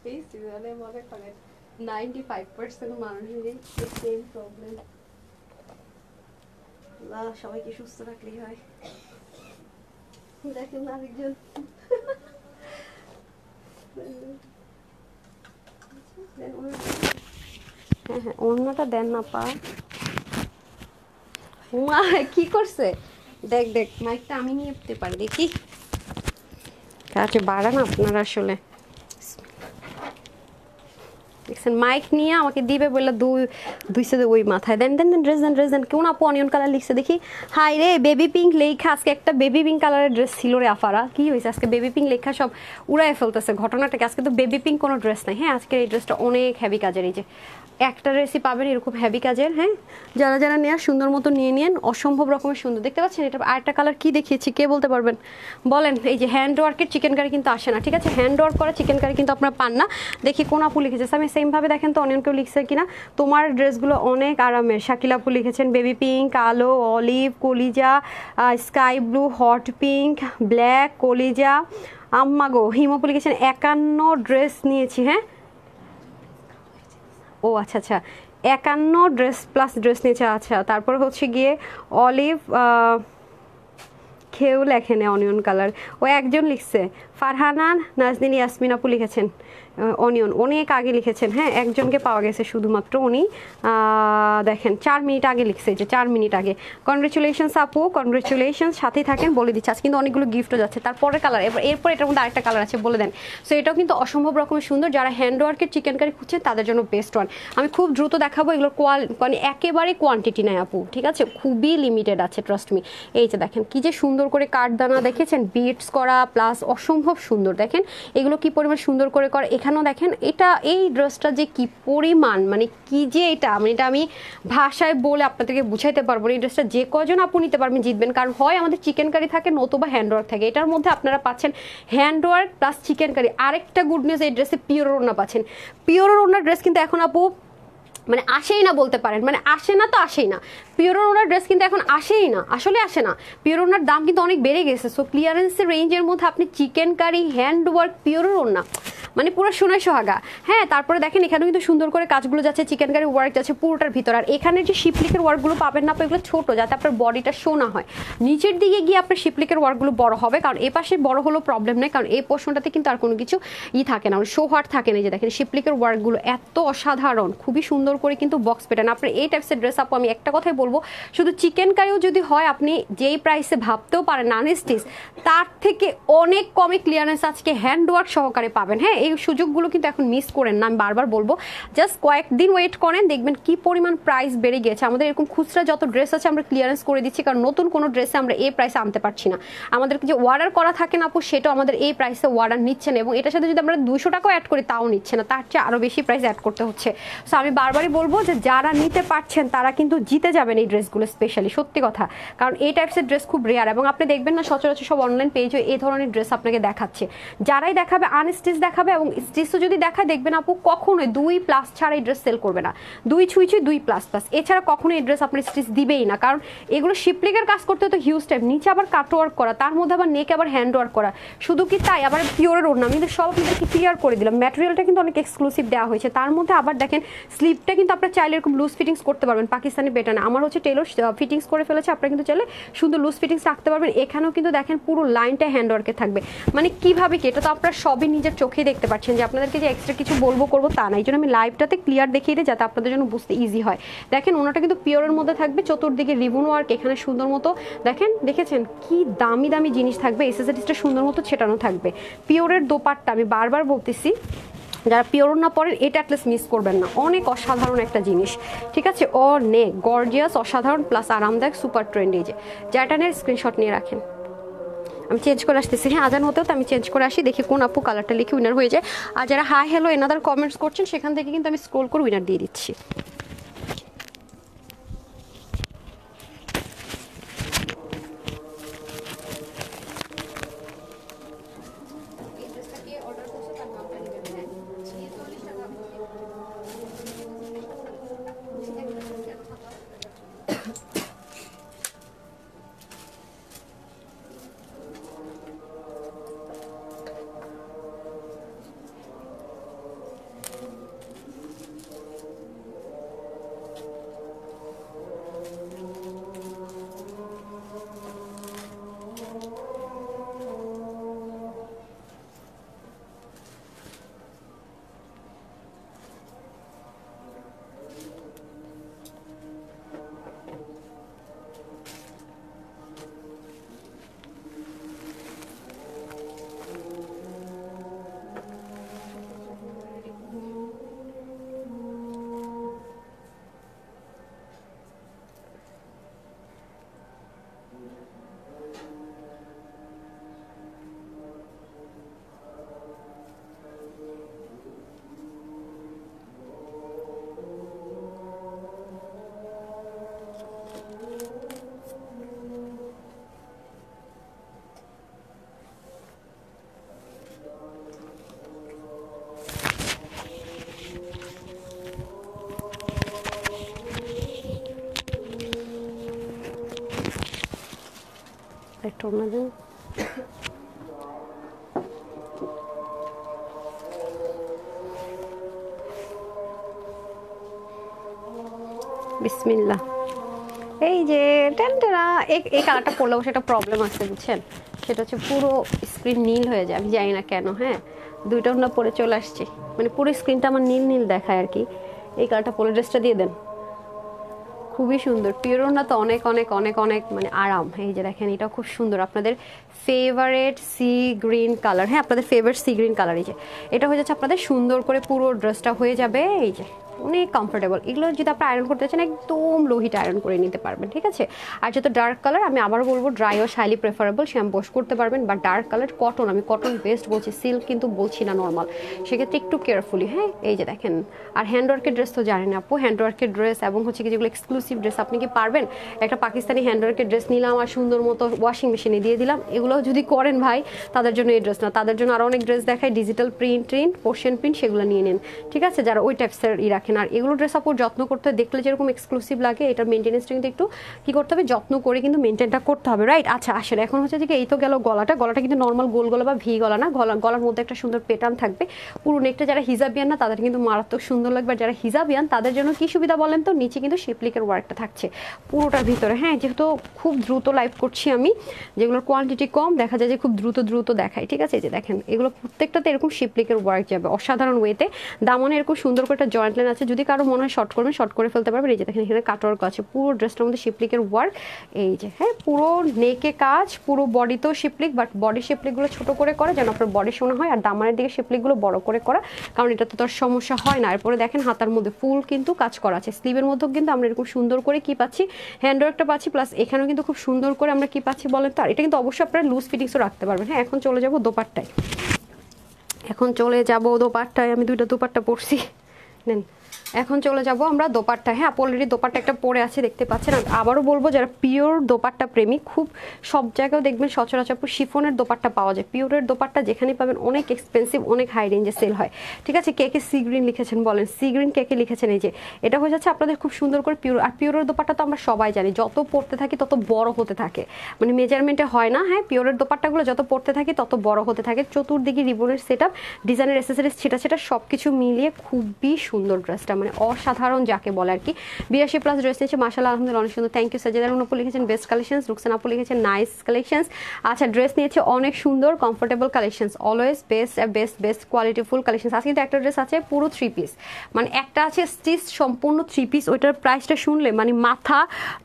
এই সিজনে মনে করেন 95% মানুষেরই সেম প্রবলেম। সবাইকে সুস্থ রাখলেই হয়। দেখেন আরেকজন হ্যাঁ হ্যাঁ অন্যটা দেন না পা। মা কি করছে দেখ দেখ, মাইকটা আমি নিয়ে যেতে পারি দেখি। কাছে বাড়া না আপনারা আসলে দেখছেন, মাইক নিয়ে আমাকে দিবে বলে দুইছে ওই মাথায় দেন দেন দেন ড্রেস দেন ড্রেস দেন। কেউ না অনিয়ন কালার লিখছে দেখি। হাই রে বেবি পিঙ্ক লেখা, আজকে একটা বেবি পিঙ্ক কালারের ড্রেস ছিল রে আফারা, কি হয়েছে আজকে বেবি পিঙ্ক লেখা সব উড়াই ফেলতেছে ঘটনাটাকে। আজকে তো বেবি পিঙ্ক কোনো ড্রেস নাই। হ্যাঁ আজকের এই ড্রেসটা অনেক হেভি কাজের, এই যে একটা ড্রেসই পাবেন এরকম হেভি কাজের। হ্যাঁ যারা যারা নেওয়ার সুন্দর মতো নিয়ে নিন, অসম্ভব রকমের সুন্দর দেখতে পাচ্ছেন। এটা আরেকটা কালার কি দেখিয়েছি কে বলতে পারবেন বলেন? এই যে হ্যান্ড ওয়ার্কের চিকেন কারি কিন্তু আসে না, ঠিক আছে? হ্যান্ড ওয়ার্ক করা চিকেন কারি কিন্তু আপনারা পান না। দেখি কোন আপু লিখেছে, আমি সেমভাবে দেখেন তো অনিয়ন কেউ লিখছে কিনা। তোমার ড্রেসগুলো অনেক আরামের, শাকিল আপু লিখেছেন বেবি পিঙ্ক, কালো, অলিভ, কলিজা, sky blue, hot pink, black, কলিজা, আম্মা গো। হিমপু লিখেছেন 51 ড্রেস নিয়েছি। হ্যাঁ ও আচ্ছা আচ্ছা 51 ড্রেস প্লাস ড্রেস নিয়েছে। আচ্ছা তারপর হচ্ছে গিয়ে অলিভ, কেউ লেখেন অনিয়ন কালার, ও একজন লিখছে ফারহানা নাজনীন ইয়াসমিন আপু লিখেছেন অনিয়ন, অনেক আগে লিখেছেন। হ্যাঁ একজনকে পাওয়া গেছে শুধুমাত্র, উনি দেখেন 4 মিনিট আগে লিখছে, যে 4 মিনিট আগে। কনগ্রেচুলেশনস আপু, কনগ্রেচুলেশনস, সাথেই থাকেন বলে দিচ্ছি। আজ কিন্তু অনেকগুলো গিফটও যাচ্ছে। তারপরে কালার এরপর এটার মধ্যে আরেকটা কালার আছে বলে দেন। সো এটাও কিন্তু অসম্ভব রকমের সুন্দর, যারা হ্যান্ড ওয়ার্কের চিকেন কারি খুঁজছেন তাদের জন্য বেস্ট ওয়ান। আমি খুব দ্রুত দেখাবো, এগুলোর মানে একেবারে কোয়ান্টিটি নেই আপু, ঠিক আছে? খুবই লিমিটেড আছে, ট্রাস্ট মি। এই যে দেখেন কি যে সুন্দর করে কাঠদানা দেখেছেন, বিটস করা প্লাস অসম্ভব সুন্দর। দেখেন এগুলো কি পরিমাণ সুন্দর করে করে। এখানেও দেখেন এটা এই ড্রেসটা যে কি পরিমাণ, মানে কি যে এটা, মানে এটা আমি ভাষায় বলে আপনাদেরকে বুঝাইতে পারবো না। এই ড্রেসটা যে কজন আপু নিতে পারবেন জিতবেন, কারণ হয় আমাদের চিকেন কারি থাকে নতুবা হ্যান্ড ওয়ার্ক থাকে। এটার মধ্যে আপনারা পাচ্ছেন hand work plus chicken curry. আরেকটা গুড নিউজ, এই ড্রেসে পিওর ওড়না পাচ্ছেন। পিওর ওড়নার ড্রেস কিন্তু এখন আপু মানে আসেই না বলতে পারেন, মানে আসে না তো আসেই না। পিওর ওনার ড্রেস কিন্তু এখন আসেই না, আসলে আসে না। পিওর ওনার দাম কিন্তু অনেক বেড়ে গেছে। সো ক্লিয়ারেন্সের রেঞ্জের মধ্যে আপনি chicken curry, hand work, pure ওনা, মানে পুরো সোনায় সোহাগা। হ্যাঁ তারপরে দেখেন এখানেও কিন্তু সুন্দর করে কাজগুলো যাচ্ছে, চিকেন কারি ওয়ার্ক যাচ্ছে পুরোটার ভিতর। আর এখানে যে শিপলিকের ওয়ার্কগুলো পাবেন না, এগুলো ছোট, যাতে আপনার বডিটা শোনা হয়। নিচের দিকে গিয়ে আপনার শিপলিকের ওয়ার্কগুলো বড় হবে, কারণ এ পাশে বড় হলেও প্রবলেম নেই, কারণ এই পোর্শনটাতে কিন্তু আর কোনো কিছু থাকে না, মানে শো হার্ট থাকে না। যে দেখেন শিপলিকের ওয়ার্কগুলো এত অসাধারণ, খুবই সুন্দর করে কিন্তু বক্স প্যাটার্ন। আপনার এই টাইপসের ড্রেস আপু আমি একটা কথাই বলবো, শুধু চিকেন কারিও যদি হয় আপনি যেই প্রাইসে ভাবতেও পারেন আনস্টিচ, তার থেকে অনেক কমে ক্লিয়ারেন্স আজকে হ্যান্ড ওয়ার্ক সহকারে পাবেন। হ্যাঁ এই সুযোগগুলো কিন্তু এখন মিস করেন না, আমি বারবার বলবো। জাস্ট কয়েকদিন ওয়েট করেন, দেখবেন কি পরিমাণ প্রাইস বেড়ে গেছে। আমাদের এরকম খুচরা যত ড্রেস আছে আমরা ক্লিয়ারেন্স করে দিচ্ছি, কারণ নতুন কোনো ড্রেসে আমরা এই প্রাইসে আনতে পারছি না। আমাদেরকে যে অর্ডার করা থাকে না আপু, সেটাও আমাদের এই প্রাইসে অর্ডার নিচ্ছে না, এবং এটার সাথে যদি আমরা 200 টাকাও অ্যাড করি তাও নিচ্ছে না, তার চেয়ে আরও বেশি প্রাইস অ্যাড করতে হচ্ছে। সো আমি বারবারই বলবো যে যারা নিতে পারছেন তারা কিন্তু জিতে যাবেন এই ড্রেসগুলো, স্পেশালি সত্যি কথা, কারণ এই টাইপসের ড্রেস খুব রেয়ার। এবং আপনি দেখবেন না সচরাচর সব অনলাইন পেজে এই ধরনের ড্রেস আপনাকে দেখাচ্ছে, যারাই দেখাবে আনস্টিচ দেখাবে, এবং স্টিচও যদি দেখায় দেখবেন আপু কখনোই 2+ ছাড়া এই ড্রেস সেল করবে না। 2 ছুঁই 2++, এছাড়া কখনো এই ড্রেস আপনার স্টিচ দিবেই না, কারণ এগুলো শিপলিকের কাজ করতে তো হিউজ টাইম, নিচে আবার কাট ওয়ার্ক করা, তার মধ্যে আবার নেক আবার হ্যান্ড ওয়ার্ক করা। শুধু কি তাই, আবার পিওরের ওড়না, আমি কিন্তু সব আপনাদেরকে ক্লিয়ার করে দিলাম। ম্যাটেরিয়ালটা কিন্তু অনেক এক্সক্লুসিভ দেওয়া হয়েছে, তার মধ্যে আবার দেখেন স্লিপটা কিন্তু আপনার চাইলে এরকম লুজ ফিটিংস করতে পারবেন, পাকিস্তানি প্যাটার্নে। আমার হচ্ছে টেলর ফিটিংস করে ফেলেছে, আপনারা কিন্তু চাইলে সুন্দর লুজ ফিটিংস রাখতে পারবেন। এখানেও কিন্তু দেখেন পুরো লাইনটা হ্যান্ড ওয়ার্কে থাকবে, মানে কিভাবে কি, এটা তো আপনারা সবই নিজের চোখেই দেখতে পাচ্ছেন, যে আপনাদেরকে যে এক্সট্রা কিছু বলবো করবো তা না। এই জন্য আমি লাইভটাতে ক্লিয়ার দেখিয়ে দিই, যাতে আপনাদের জন্য বুঝতে ইজি হয়। দেখেন ওনাটা কিন্তু পিওরের মধ্যে থাকবে, চতুর্দিকে রিবন ওয়ার্ক, এখানে সুন্দর মতো দেখেন, দেখেছেন কি দামি দামি জিনিস থাকবে, এসেসরিজটা সুন্দর মতো ছেটানো থাকবে। পিওরের দোপাট্টা আমি বারবার বলতেছি, যারা পিওর না পরেন এটা অ্যাটলিস্ট মিস করবেন না, অনেক অসাধারণ একটা জিনিস, ঠিক আছে? অনেক গর্জিয়াস, অসাধারণ প্লাস আরামদায়ক, সুপার ট্রেন্ডি। যে জ্যাটানের স্ক্রিনশট নিয়ে রাখেন, আমি চেঞ্জ করে আসতেছি। হ্যাঁ আজান হতেও তো আমি চেঞ্জ করে আসি, দেখি কোন আপু কালারটা লিখে উইনার হয়ে যায়। আর যারা হাই হ্যালো এনাদার কমেন্টস করছেন সেখান থেকে কিন্তু আমি স্ক্রোল করে উইনার দিয়ে দিচ্ছি। না যে বিসমিল্লাহ। এই যে টেনটেনা এই কালারটা পরলে অবশ্য একটা প্রবলেম আছে বুঝছেন, সেটা হচ্ছে পুরো স্ক্রিন নীল হয়ে যায়, আমি জানি না কেন। হ্যাঁ, দুইটা ওড়না পরে চলে আসছি, মানে পুরো স্ক্রিনটা আমার নীল নীল দেখায় আর কি। এই কালারটা পরে ড্রেসটা দিয়ে দেন, খুবই সুন্দর। পিওর ওড়না তো অনেক অনেক অনেক অনেক মানে আরাম। এই যে দেখেন, এটা খুব সুন্দর, আপনাদের ফেভারেট সি গ্রিন কালার। হ্যাঁ, আপনাদের ফেভারিট সি গ্রিন কালার। এই যে এটা হয়ে যাচ্ছে আপনাদের সুন্দর করে পুরো ড্রেসটা হয়ে যাবে। এই যে অনেক কমফোর্টেবল। এগুলো যদি আপনি আয়রন করতে চান একদম লো হিটে আয়রন করে নিতে পারবেন, ঠিক আছে। আর যেহেতু ডার্ক কালার, আমি আবারও বলবো ড্রাই ও হাইলি প্রেফারেবল, শ্যাম্পু ওয়াশ করতে পারবেন। বা ডার্ক কালার কটন, আমি কটন বেস্ট বলছি, সিল্ক কিন্তু বলছি না নর্মাল, সেক্ষেত্রে একটু কেয়ারফুলি। হ্যাঁ, এই যে দেখেন। আর হ্যান্ডওয়ার্কের ড্রেস তো জানেন আপু, হ্যান্ডওয়ার্কের ড্রেস এবং হচ্ছে কি যেগুলো এক্সক্লুসিভ ড্রেস, আপনি কি পারবেন? একটা পাকিস্তানি হ্যান্ডওয়ার্কের ড্রেস নিলাম আর সুন্দর মতো ওয়াশিং মেশিনে দিয়ে দিলাম, এগুলো যদি করেন ভাই, তাদের জন্য এই ড্রেস না। তাদের জন্য আরও অনেক ড্রেস দেখায়, ডিজিটাল প্রিন্ট, পোর্শন প্রিন্ট, সেগুলো নিয়ে নেন, ঠিক আছে, যারা ওই টাইপসের রাখেন। আর এগুলো ড্রেস আপু যত্ন করতে, দেখলে যেরকম এক্সক্লুসিভ লাগে, এটার মেনটেন্যান্সটা কিন্তু একটু কি করতে হবে, যত্ন করে কিন্তু মেনটেনটা করতে হবে, রাইট। আচ্ছা আসলে এখন হচ্ছে যে এই তো গেল গলাটা কিন্তু নর্মাল গোল গলা বা ভি গলা না, গলার মধ্যে একটা সুন্দর প্যাটার্ন থাকবে। পুরো নেকটা যারা হিজাবিয়ান না তাদের কিন্তু মারাত্মক সুন্দর লাগবে। আর যারা হিজাবিয়ান তাদের জন্য কি সুবিধা বলেন তো, নিচে কিন্তু শিপলিকের ওয়ার্কটা থাকছে পুরোটার ভিতরে। হ্যাঁ, যেহেতু খুব দ্রুত লাইভ করছি আমি, যেগুলোর কোয়ান্টিটি কম, দেখা যায় যে খুব দ্রুত দেখায়, ঠিক আছে। এই যে দেখেন, এগুলো প্রত্যেকটাতে এরকম শিপলিকের ওয়ার্ক যাবে অসাধারণ ওয়েতে। দামনে এরকম সুন্দর করে একটা জয়েন্ট লাইন আছে, যদি কারো মনে হয় শর্ট করবেন শর্ট করে ফেলতে পারবেন। এই যে দেখেন, এখানে কাটওয়ার্ক আছে পুরো ড্রেসটার মধ্যে, শিপলিকের ওয়ার্ক। এই যে হ্যাঁ, পুরো নেকে কাজ, পুরো বডিতেও শিপলিক, বাট বডি শিপলিকগুলো ছোট করে করা যেন আপনার বডি শোনা হয়, আর দামানের দিকে শিপলিকগুলো বড় করে করা, কারণ এটা তো তার সমস্যা হয় না। এরপরে দেখেন হাতার মধ্যে ফুল কিন্তু কাজ করা আছে, স্লিভের মধ্যেও কিন্তু আমরা এরকম সুন্দর করে কি পাচ্ছি, হ্যান্ডওয়ার্কটা পাচ্ছি, প্লাস এখানেও কিন্তু খুব সুন্দর করে আমরা কি পাচ্ছি বলেন তো। আর এটা কিন্তু অবশ্যই আপনারা লুজ ফিটিংসও রাখতে পারবেন। হ্যাঁ, এখন চলে যাবো দোপাট্টায়, আমি দুইটা দোপাট্টা পরছি, নেন। এখন চলে যাব আমরা দোপাট্টা। হ্যাঁ, অলরেডি দোপাট্টা একটা পরে আছে, দেখতে পাচ্ছেন। আবারও বলবো, যারা পিওর দোপাট্টা প্রেমী, খুব সব জায়গায় দেখবেন সচরাচর শিফনের দোপাট্টা পাওয়া যায়। পিওরের দোপাট্টা যেখানে পাবেন অনেক এক্সপেন্সিভ, অনেক হাই রেঞ্জে সেল হয়, ঠিক আছে। কে কে সি গ্রিন লিখেছেন বলেন, সি গ্রিন কে কে লিখেছেন। এই যে এটা হয়ে যাচ্ছে আপনাদের খুব সুন্দর করে পিওর। আর পিওরের দোপাট্টা তো আমরা সবাই জানি, যত পড়তে থাকি তত বড় হতে থাকে, মানে মেজারমেন্টে হয় না। হ্যাঁ, পিওরের দোপাট্টাগুলো যত পড়তে থাকি তত বড় হতে থাকে। চতুর্দিকে রিবনের সেট আপ, ডিজাইনের অ্যাসেসরিজ, সেটা সব কিছু মিলিয়ে খুবই সুন্দর ড্রেসটা, মানে অসাধারণ যাকে বলে আর কি। 82+ ড্রেস নিয়েছে মাশাআল্লাহ, আলহামদুলিল্লাহ অনেক সুন্দর। Thank you. সাজেদার আপু লিখেছেন বেস্ট কালেকশনস, রুকসানা আপু লিখেছেন নাইস কালেকশনস। আচ্ছা, ড্রেস নিয়েছে অনেক সুন্দর কমফোর্টেবল কালেকশনস, অলওয়েজ বেস্ট কোয়ালিটিফুল কালেকশনস। আজকে কিন্তু একটা ড্রেস আছে পুরো 3 পিস, মানে একটা আছে স্টিচ সম্পূর্ণ 3 পিস, ওইটার প্রাইসটা শুনলে মানে মাথা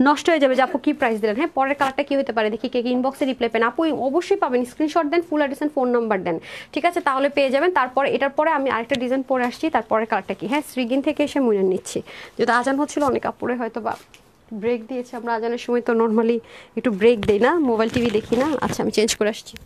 নষ্ট হয়ে যাবে যে আপু কি প্রাইস দিলেন। হ্যাঁ, পরের কালারটা কি হতে পারে দেখি, কে ইনবক্সে রিপ্লাই পেন আপু অবশ্যই পাবেন, স্ক্রিনশট দেন, ফুল অ্যাড্রেস ফোন নাম্বার দেন, ঠিক আছে, তাহলে পেয়ে যাবেন। তারপরে এটার পরে আমি আরেকটা ডিজাইন পরে আসছি, তারপরে কালারটা কি। হ্যাঁ, শ্রীগিন থেকে এসে মুনে নিচ্ছি, যেহেতু আজান হচ্ছিল অনেক আপুরে হয়তো বা ব্রেক দিয়েছে। আমরা আজানের সময় তো নর্মালি একটু ব্রেক দেই না, মোবাইল টিভি দেখি না। আচ্ছা, আমি চেঞ্জ করে আসছি।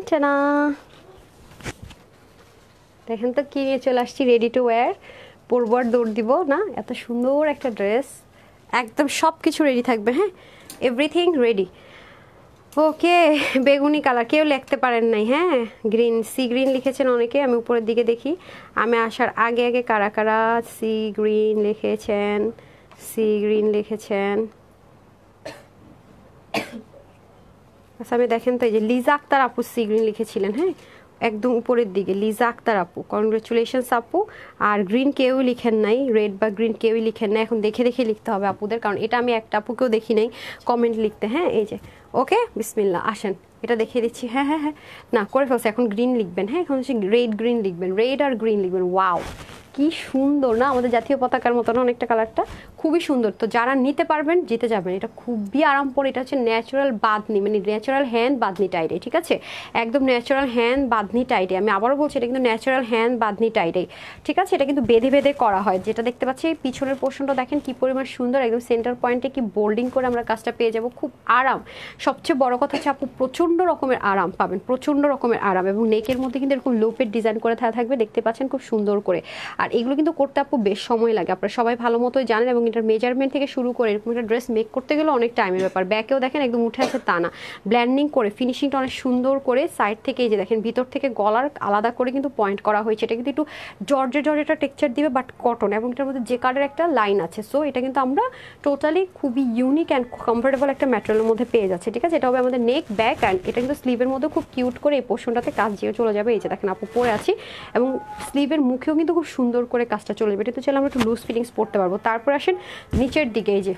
টানা দেখেন তো কি নিয়ে চলে আসছি, রেডি টু ওয়্যার, পরবো আর দৌড় দিব না। এত সুন্দর একটা ড্রেস, একদম সব কিছু রেডি থাকবে, হ্যাঁ, এভরিথিং রেডি। ওকে, বেগুনি কালার কেউ লিখতে পারেন নাই, হ্যাঁ, গ্রিন, সি গ্রিন লিখেছেন অনেকে। আমি উপরের দিকে দেখি, আমি আসার আগে আগে কারা কারা সি গ্রিন লিখেছেন, সি গ্রিন লিখেছেন। আচ্ছা আমি দেখেন তো, এই যে লিজা আক্তার আপু সি গ্রিন লিখেছিলেন, হ্যাঁ, একদম উপরের দিকে লিজা আক্তার আপু, কনগ্রেচুলেশনস আপু। আর গ্রিন কেউই লিখেন নাই, রেড বা গ্রিন কেউই লিখেন নাই, এখন দেখে দেখে লিখতে হবে আপুদের, কারণ এটা আমি একটা আপুকেও দেখি নাই কমেন্ট লিখতে, হ্যাঁ। এই যে ওকে, বিসমিল্লাহ, আসেন এটা দেখিয়ে দিচ্ছি। হ্যাঁ হ্যাঁ হ্যাঁ, না করে ফেলছে, এখন গ্রিন লিখবেন, হ্যাঁ, এখন হচ্ছে রেড গ্রিন লিখবেন, রেড আর গ্রিন লিখবেন। ওয়াও, কি সুন্দর না, আমাদের জাতীয় পতাকার মতো না অনেকটা কালারটা, খুবই সুন্দর। তো যারা নিতে পারবেন জিতে যাবেন, এটা খুবই আরাম পরে। এটা হচ্ছে ন্যাচারাল বাঁধনি, মানে ন্যাচারাল হ্যান্ড বাঁধনি টাইডে, ঠিক আছে, একদম ন্যাচারাল হ্যান্ড বাঁধনি টাইডে। আমি আবারও বলছি, এটা কিন্তু ন্যাচারাল হ্যান্ড বাঁধনি টাইডে, ঠিক আছে। এটা কিন্তু বেঁধে বেঁধে করা হয়, যেটা দেখতে পাচ্ছি পিছনের পোর্শনটা দেখেন কি পরিমাণ সুন্দর, একদম সেন্টার পয়েন্টে কি বোল্ডিং করে আমরা কাজটা পেয়ে যাব, খুব আরাম। সবচেয়ে বড় কথা হচ্ছে আপু প্রচণ্ড রকমের আরাম পাবেন, প্রচণ্ড রকমের আরাম। এবং নেকের মধ্যে কিন্তু এরকম লোপের ডিজাইন করে থাকবে, দেখতে পাচ্ছেন খুব সুন্দর করে। আর এগুলো কিন্তু করতে আপু বেশ সময় লাগে, আপনারা সবাই ভালো মতোই জানেন। এবং এটার মেজারমেন্ট থেকে শুরু করে এরকম একটা ড্রেস মেক করতে গেলে অনেক টাইমের ব্যাপার। ব্যাকেও দেখেন একদম উঠে আছে তা না, ব্ল্যান্ডিং করে ফিনিশিংটা অনেক সুন্দর করে সাইড থেকে, এই যে দেখেন ভিতর থেকে গলার আলাদা করে কিন্তু পয়েন্ট করা হয়েছে। এটা কিন্তু একটু জর্জে একটা টেক্সচার দিবে, বাট কটন, এবং এটার মধ্যে জেকার্ডের একটা লাইন আছে। সো এটা কিন্তু আমরা টোটালি খুবই ইউনিক অ্যান্ড কমফোর্টেবল একটা ম্যাটেরিয়ালের মধ্যে পেয়ে যাচ্ছে, ঠিক আছে। এটা হবে আমাদের নেক, ব্যাক, অ্যান্ড এটা কিন্তু স্লিভের মধ্যে খুব কিউট করে এই পোর্শনটাতে কাজ দিয়ে চলে যাবে। এই যে দেখেন আপু পরে আছি, এবং স্লিভের মুখেও কিন্তু খুব সুন্দর করে কাজটা চলে যাবে। এটা তো চাইলে আমরা একটু লুজ ফিটিংস পড়তে পারবো। তারপর আসেন নিচের দিকে, এই যে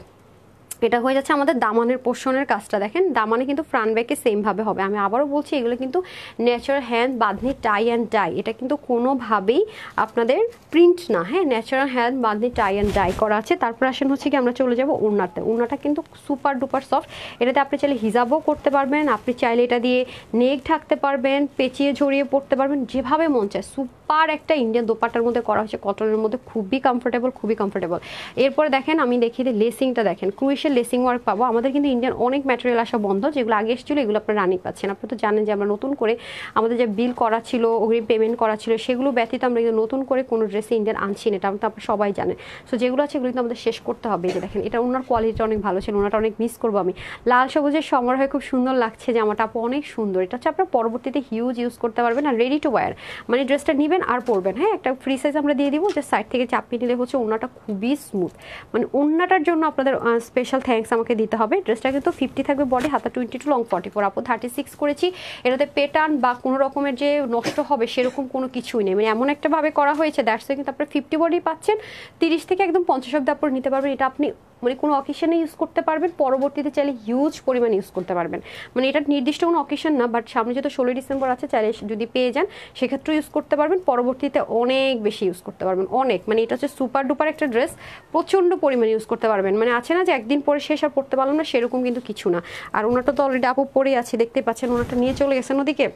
এটা হয়ে যাচ্ছে আমাদের দামানের পোর্শনের কাজটা। দেখেন দামানে কিন্তু ফ্রন্ট ব্যাকে সেমভাবে হবে। আমি আবারও বলছি, এগুলো কিন্তু natural hand bandhani tie and dye, এটা কিন্তু কোনোভাবেই আপনাদের প্রিন্ট না, হ্যাঁ, natural hand bandhani tie and dye করা আছে। তারপর আসেন হচ্ছে কি আমরা চলে যাবো ওড়নাতে। ওড়নাটা কিন্তু সুপার ডুপার সফট, এটাতে আপনি চাইলে হিজাবও করতে পারবেন, আপনি চাইলে এটা দিয়ে নেক ঢাকতে পারবেন, পেঁচিয়ে ঝরিয়ে পড়তে পারবেন, যেভাবে মন চায়। সুপার একটা ইন্ডিয়ান দোপাট্টার মধ্যে করা হয়েছে, কটনের মধ্যে, খুবই কমফোর্টেবল, খুবই কমফোর্টেবল। এরপরে দেখেন আমি দেখিয়ে দিই লেসিংটা, দেখেন ক্রুইশের লেসিং ওয়ার্ক পাবো। আমাদের কিন্তু ইন্ডিয়ান অনেক ম্যাটেরিয়াল আসা বন্ধ, যেগুলো আগে এসেছিল এগুলো আপনারা রানিং পাচ্ছেন। আপনি তো জানেন যে আমরা নতুন করে আমাদের যে বিল করা ছিল, অগ্রিম পেমেন্ট করা ছিল, সেগুলো ব্যতীত আমরা কিন্তু নতুন করে কোনো ড্রেসে ইন্ডিয়ান আনছি না, এটা তো আপনারা সবাই জানেন। সো যেগুলো আছে এগুলো কিন্তু আমাদের শেষ করতে হবে। এই যে দেখেন, এটা ওনার কোয়ালিটিটা অনেক ভালো ছিল, ওনাটা অনেক মিস করবো আমি। লাল সবুজের সমারোহে খুব সুন্দর লাগছে জামাটা আপু, অনেক সুন্দর। এটা হচ্ছে আপনারা পরবর্তীতে হিউজ ইউজ করতে পারবেন, আর রেডি টু ওয়্যার, মানে ড্রেসটা নেবেন আর পরবেন, হ্যাঁ। একটা ফ্রি সাইজ আমরা দিয়ে দিব, যে সাইড থেকে চাপিয়ে নিলে হচ্ছে ওনাটা খুবই স্মুথ, মানে ওনাটার জন্য আপনাদের স্পেশাল থ্যাঙ্কস আমাকে দিতে হবে। ড্রেসটা কিন্তু 50 থাকবে বডি, হাতা 22, লং 44, আপু 36 করেছি। এটাতে প্যাটার্ন বা কোনো রকমের যে নষ্ট হবে সেরকম কোনো কিছুই নেই, মানে এমন একটা ভাবে করা হয়েছে, দ্যাটস কিন্তু আপনার 50 বডি পাচ্ছেন, 30 থেকে একদম 50 অব্দি আপনারা নিতে পারবেন। এটা আপনি মানে কোনো অকেশনে ইউজ করতে পারবেন, পরবর্তীতে চাইলে হিউজ পরিমাণে ইউজ করতে পারবেন। মানে এটা নির্দিষ্ট কোনো অকেশন না, বাট সামনে যেহেতু 16 ডিসেম্বর আছে, চাইলে যদি পেয়ে যান সেক্ষেত্রে ইউজ করতে পারবেন, পরবর্তীতে অনেক বেশি ইউজ করতে পারবেন, অনেক। মানে এটা হচ্ছে সুপার ডুপার একটা ড্রেস, প্রচণ্ড পরিমাণে ইউজ করতে পারবেন। মানে আছে না যে একদিন পরে শেষ আর পড়তে পারলাম না, সেরকম কিন্তু কিছু না। আর ওনাটা তো অলরেডি আপু পরে আছে, দেখতে পাচ্ছেন, ওনাটা নিয়ে চলে গেছেন ওদিকে।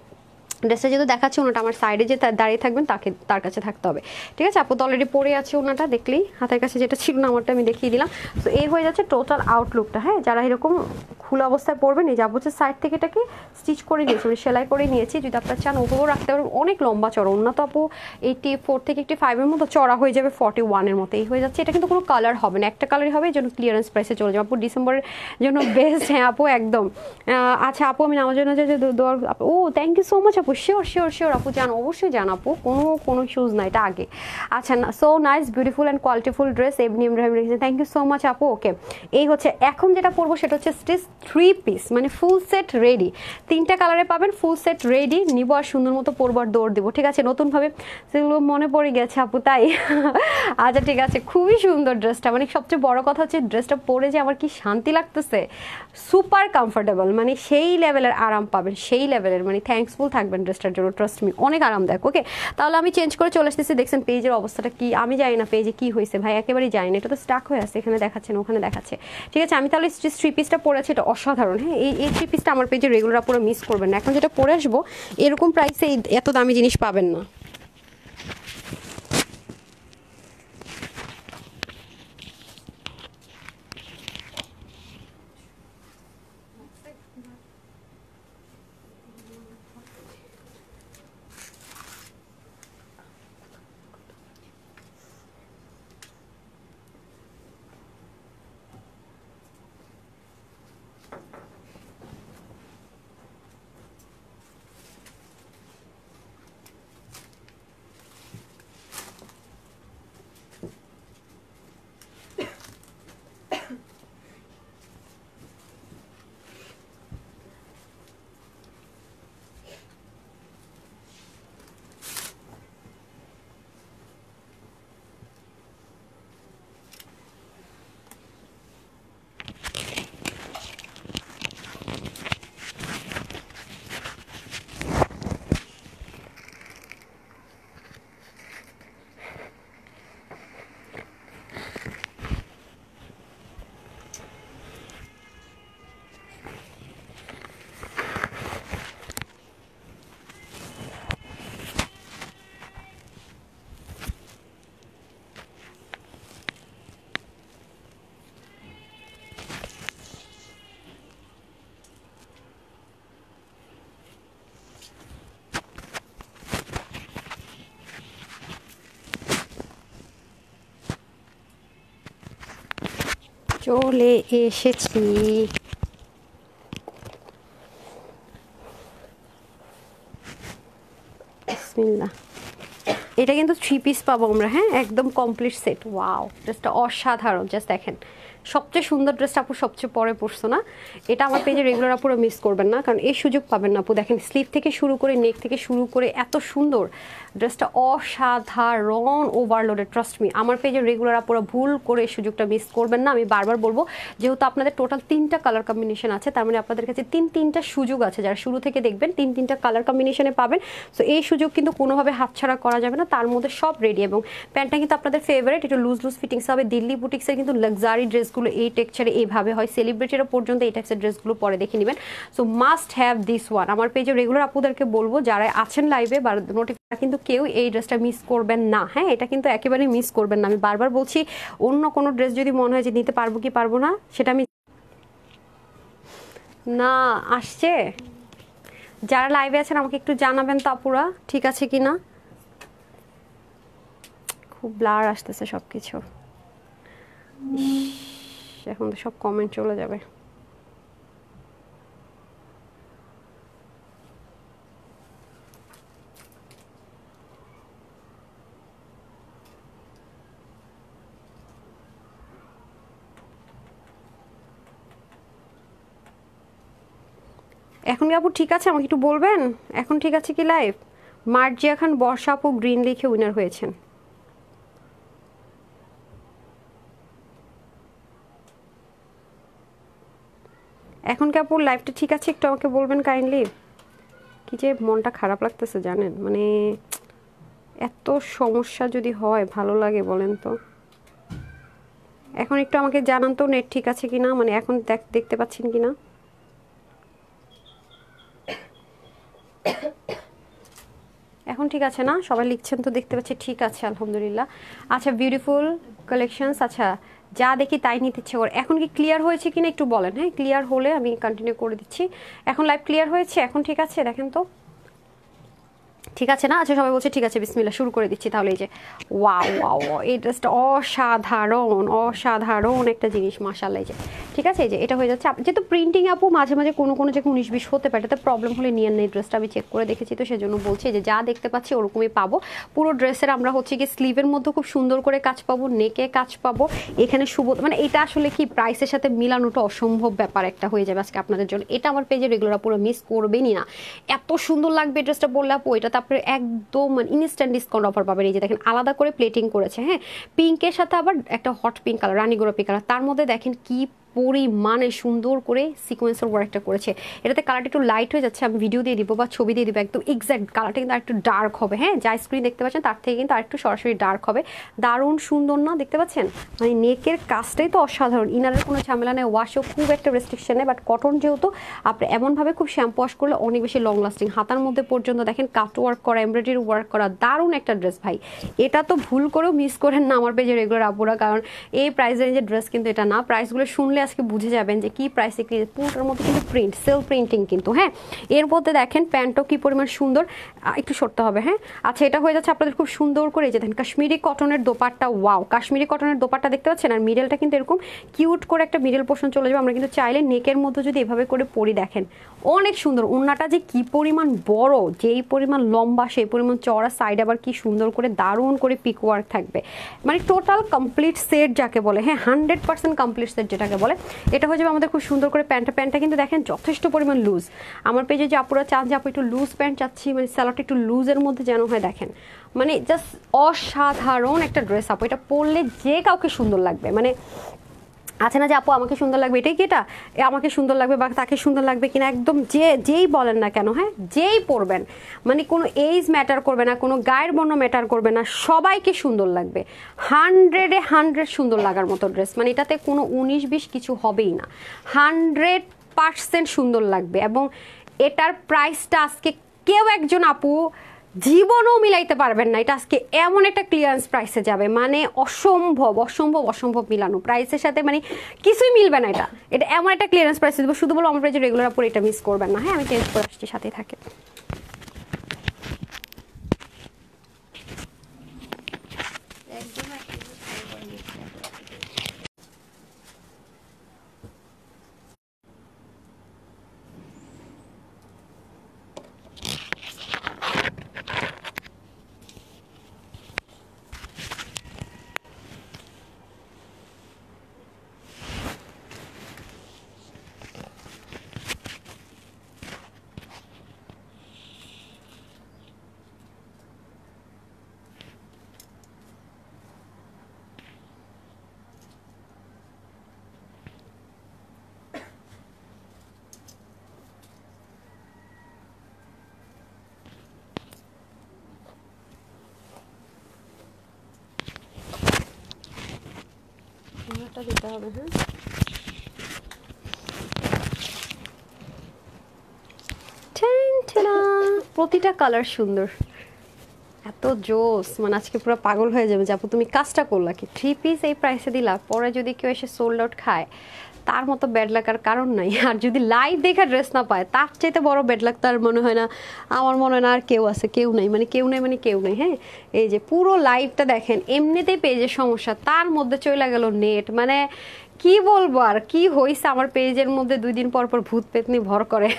ড্রেসটা যেহেতু দেখাচ্ছে, ওনাটা আমার সাইডে যে দাঁড়িয়ে থাকবেন তার কাছে থাকতে হবে, ঠিক আছে। আপু তো অলরেডি পরে আছে, ওনাটা দেখলেই হাতের কাছে যেটা ছিল না আমারটা আমি দেখিয়ে দিলাম। তো এই হয়ে যাচ্ছে টোটাল আউটলুকটা, হ্যাঁ। যারা এরকম খোলা অবস্থায় পরবেন, এই যে আপু হচ্ছে সাইড থেকে এটাকে স্টিচ করে নিয়েছি, মানে সেলাই করে নিয়েছি। যদি আপনার চান ওভাবেও রাখতে পারবেন, অনেক লম্বা চড়া। ওনা তো আপু 84 থেকে 85-এর মতো চড়া হয়ে যাবে, 41-এর মতো এই হয়ে যাচ্ছে। এটা কিন্তু কোনো কালার হবে না, একটা কালারই হবে, এই জন্য ক্লিয়ারেন্স প্রাইসে চলে যাবে আপু, ডিসেম্বরের জন্য বেস্ট। হ্যাঁ আপু একদম। আচ্ছা আপু আমি নামার জন্য যে ও থ্যাংক ইউ সো মাচ আপু, শিওর শিওর শিওর আপু, জান অবশ্যই জান আপু, কোনো ইস্যুজ না, এটা আগে। আচ্ছা so nice, beautiful and qualityful dress, এমনি ইব্রাহিম রেখেছেন, থ্যাংক ইউ সো মাচ আপু। ওকে, এই হচ্ছে এখন যেটা পরবো সেটা হচ্ছে স্টিচ 3 পিস, মানে ফুল সেট রেডি, 3টা কালারে পাবেন, ফুল সেট রেডি নিব আর সুন্দর মতো পরবো আর দৌড় দিব, ঠিক আছে। নতুনভাবে সেগুলো মনে পড়ে গেছে আপু, তাই। আচ্ছা ঠিক আছে, খুবই সুন্দর ড্রেসটা, মানে সবচেয়ে বড় কথা হচ্ছে ড্রেসটা পরে যে আমার কি শান্তি লাগতেছে, সুপার কমফোর্টেবল, মানে সেই লেভেলের আরাম পাবেন, সেই লেভেলের, মানে থ্যাঙ্কসফুল থাকবেন ড্রেসটার জন্য, ট্রাস্ট মি, অনেক আরামদায়ক। ওকে, তাহলে আমি চেঞ্জ করে চলে আসতেছি। দেখছেন পেজের অবস্থাটা কি, আমি জানি না পেজে কি হয়েছে ভাই, একেবারেই জানি না, এটা তো স্টাক হয়ে আছে, এখানে দেখাচ্ছে না ওখানে দেখাচ্ছে, ঠিক আছে। আমি তাহলে যে 3 পিসটা পরেছি এটা অসাধারণ, হ্যাঁ। এই 3 পিসটা আমার পেজে রেগুলার পুরো মিস করবেন না। এখন যেটা পরে আসবো এরকম প্রাইসে এত দামি জিনিস পাবেন না। চলে এসেছি। বিসমিল্লাহ। এটা কিন্তু 3 পিস পাবো আমরা, হ্যাঁ, একদম কমপ্লিট সেট। ওয়াও, ড্রেসটা অসাধারণ। জাস্ট দেখেন, সবচেয়ে সুন্দর ড্রেসটা আপু সবচেয়ে পরে পরছো না, এটা আমার পেজে রেগুলার আপুরা মিস করবেন না, কারণ এই সুযোগ পাবেন না আপু। দেখেন স্লিভ থেকে শুরু করে নেক থেকে শুরু করে এত সুন্দর, ড্রেসটা অসাধারণ, ওভারলোডেড। ট্রাস্ট মি, আমার পেজে রেগুলার আপুরা ভুল করে এই সুযোগটা মিস করবেন না। আমি বারবার বলবো, যেহেতু আপনাদের টোটাল 3টা কালার কম্বিনেশন আছে, তার মানে আপনাদের কাছে 3টা সুযোগ আছে। যারা শুরু থেকে দেখবেন 3টা কালার কম্বিনেশনে পাবেন। সো এই সুযোগ কিন্তু কোনোভাবে হাতছাড়া করা যাবে না। তার মধ্যে সব রেডি, এবং প্যান্টটা কিন্তু আপনাদের ফেভারিট, একটু লুজ লুজ ফিটিংস হবে। দিল্লি বুটিক্সের কিন্তু লাক্সারি ড্রেসগুলো এই টেক্সচারে এইভাবে হয়, সেলিব্রিটিরা পর্যন্ত এই টাইপসের ড্রেসগুলো পরে দেখে নেবেন। So must have this one. আমার পেজে রেগুলার আপুদেরকে বলবো, যারা আছেন লাইভে বা নোটিফিকেশন, কিন্তু কেউ এই ড্রেসটা মিস করবেন না, হ্যাঁ, এটা কিন্তু একেবারেই মিস করবেন না। আমি বারবার বলছি, অন্য কোনো ড্রেস যদি মনে হয় যে নিতে পারবো কি পারবো না, সেটা আমি না আসছে। যারা লাইভে আছেন আমাকে একটু জানাবেন তো আপুরা, ঠিক আছে কি না। খুব ব্লার আসতেছে সব কিছু, এখন তো সব কমেন্ট চলে যাবে। এখন কি আপু ঠিক আছে, আমাকে একটু বলবেন এখন ঠিক আছে কি লাইভ। মার্জিয়া খান বর্ষা আপু গ্রিন লিখে উইনার হয়েছেন। এখন কি আপু লাইভটা ঠিক আছে, একটু আমাকে বলবেন কাইন্ডলি। কি যে মনটা খারাপ লাগতেছে জানেন, মানে এত সমস্যা যদি হয় ভালো লাগে বলেন তো। এখন একটু আমাকে জানান তো নেট ঠিক আছে কিনা, মানে এখন দেখতে পাচ্ছেন কিনা। এখন ঠিক আছে না, সবাই লিখছেন তো, দেখতে পাচ্ছি ঠিক আছে, আলহামদুলিল্লাহ। আচ্ছা, বিউটিফুল কালেকশনস। আচ্ছা, যা দেখি তাই নিতে ইচ্ছে করে। এখন কি ক্লিয়ার হয়েছে কিনা একটু বলেন, হ্যাঁ, ক্লিয়ার হলে আমি কন্টিনিউ করে দিচ্ছি। এখন লাইভ ক্লিয়ার হয়েছে, এখন ঠিক আছে, দেখেন তো ঠিক আছে না। আচ্ছা, সবাই বলছে ঠিক আছে, বিসমিল্লাহ, শুরু করে দিচ্ছি তাহলে। এই যে ওয়াও ওয়াও, এই ড্রেসটা অসাধারণ, অসাধারণ একটা জিনিস, মাশাআল্লাহ। এই যে ঠিক আছে, এই যে এটা হয়ে যাচ্ছে। যেহেতু প্রিন্টিং আপু মাঝে মাঝে কোনো জায়গায় 19-20 হতে পারে, তাতে প্রবলেম হলে নিয়ে নেই। ড্রেসটা আমি চেক করে দেখেছি, তো সেজন্য বলছি যে যা দেখতে পাচ্ছি ওরকমই পাবো। পুরো ড্রেসের আমরা হচ্ছে কি স্লিভের মধ্যে খুব সুন্দর করে কাজ পাবো, নেকে কাজ পাবো, এখানে শুভ, মানে এটা আসলে কি প্রাইসের সাথে মিলানোটা অসম্ভব ব্যাপার একটা হয়ে যাবে আজকে আপনাদের জন্য। এটা আমার পেজে রেগুলার পুরো মিস করবেনই না, এত সুন্দর লাগবে ড্রেসটা বললে আপু। এটা তারপরে একদম ইনস্ট্যান্ট ডিসকাউন্ট অফার পাবেন। এই যে দেখেন আলাদা করে প্লেটিং করেছে, হ্যাঁ, পিঙ্কের সাথে আবার একটা হট পিঙ্ক কালার, রানী গোলাপি কালার, তার মধ্যে দেখেন কি পরিমাণে সুন্দর করে সিকোয়েন্সের ওয়ার্কটা করেছে। এটাতে কালারটা একটু লাইট হয়ে যাচ্ছে, আমি ভিডিও দিয়ে দিব বা ছবি দিয়ে দিব, একদম এক্স্যাক্ট কালারটা কিন্তু আরেকটু ডার্ক হবে, হ্যাঁ, যা স্ক্রিন দেখতে পাচ্ছেন তার থেকে কিন্তু আরেকটু সরাসরি ডার্ক হবে। দারুণ সুন্দর না, দেখতে পাচ্ছেন, মানে নেকের কাজটাই তো অসাধারণ। ইনারের কোনো ঝামেলা নেই, ওয়াশও খুব একটা রেস্ট্রিকশন নেই, বাট কটন যেহেতু আপনি এমনভাবে খুব শ্যাম্পু ওয়াশ করলে অনেক বেশি লং লাস্টিং। হাতার মধ্যে পর্যন্ত দেখেন কাট ওয়ার্ক করা, এমব্রয়ডারি ওয়ার্ক করা, দারুণ একটা ড্রেস ভাই। এটা তো ভুল করেও মিস করেন না আমার পেজে রেগুলার আপুরা, কারণ এই প্রাইস রেঞ্জের ড্রেস কিন্তু এটা না। প্রাইসগুলো শুনলে আজকে বুঝে যাবেন যে কি প্রাইসে কি। পুরোটার মধ্যে কিন্তু প্রিন্ট, সেলফ প্রিন্টিং কিন্তু, হ্যাঁ। এর মধ্যে দেখেন প্যান্টও কি পরিমাণ সুন্দর, একটু সরতে হবে, হ্যাঁ। আচ্ছা, এটা হয়ে যাচ্ছে আপনাদের খুব সুন্দর করে। যে দেখেন কাশ্মীরি কটনের দোপাট্টা, ওয়াও, কাশ্মীরি কটনের দোপাট্টা দেখতে পাচ্ছেন, আর মিডলটা কিন্তু এরকম কিউট করে একটা মিডল পোর্শন চলে যাবে। আমরা কিন্তু চাইলে নেকের মধ্যে যদি এভাবে করে পরি, দেখেন অনেক সুন্দর। ওড়নাটা যে কি পরিমাণ বড়, যেই পরিমাণ লম্বা সেই পরিমাণ চওড়া, সাইড আবার কি সুন্দর করে দারুণ করে পিক ওয়ার্ক থাকবে, মানে টোটাল কমপ্লিট সেট যাকে বলে, হ্যাঁ, 100% কমপ্লিট সেট যেটাকে বলে। এটা হয়ে যাবে আমাদের খুব সুন্দর করে। প্যান্টটা কিন্তু দেখেন যথেষ্ট পরিমাণ লুজ। আমার পেজে যে আপুরা চান যে আপু একটু লুজ প্যান্ট চাচ্ছি, মানে স্যালোটা একটু লুজের মধ্যে যেন হয়, দেখেন মানে জাস্ট অসাধারণ একটা ড্রেস আপু। এটা পরলে যে কাউকে সুন্দর লাগবে, মানে আছে না যে আপু আমাকে সুন্দর লাগবে, এটাই কি এটা আমাকে সুন্দর লাগবে বা তাকে সুন্দর লাগবে কিনা, একদম যেই বলেন না কেন, হ্যাঁ, যেই পরবেন, মানে কোনো এজ ম্যাটার করবে না, কোনো গায়ের বর্ণ ম্যাটার করবে না, সবাইকে সুন্দর লাগবে। 100-এ 100 সুন্দর লাগার মতো ড্রেস, মানে এটাতে কোনো 19-20 কিছু হবেই না, 100% সুন্দর লাগবে। এবং এটার প্রাইসটা আজকে কেউ একজন আপু জীবনও মিলাইতে পারবেন না। এটা আজকে এমন একটা ক্লিয়ারেন্স প্রাইসে যাবে, মানে অসম্ভব অসম্ভব অসম্ভব মিলানো প্রাইসের সাথে, মানে কিছুই মিলবে না। এটা এমন একটা ক্লিয়ারেন্স প্রাইসে দেবো, শুধু বলো আমার প্রাইসে রেগুলার পরে এটা মিস করবেন না, হ্যাঁ। আমি চেঞ্জ করে আসছি, সাথেই থাকে। কালারটা দিতে হবে। হ্যাঁ, প্রতিটা কালার সুন্দর, এত জোস, মানে আজকে পুরো পাগল হয়ে যাবে যে আপু তুমি কাজটা করলা কি, 3 পিস এই প্রাইসে দিলা, পরে যদি কেউ এসে সোল্ড আউট খায় তার মতো ব্যাড লাগার কারণ নাই। আর যদি লাইভ দেখা ড্রেস না পায় তার চাইতে বড় ব্যাড লাগ তার মনে হয় না, আমার মনে হয় না আর কেউ আছে, কেউ নাই, মানে কেউ নাই, মানে কেউ নেই। হ্যাঁ, এই যে পুরো লাইভটা দেখেন, এমনিতেই পেজের সমস্যা, তার মধ্যে চলে গেল নেট, মানে কি বলবো আর কি হয়েছে আমার পেজের মধ্যে, 2 দিন পর পর ভূত পেতনি ভর করে।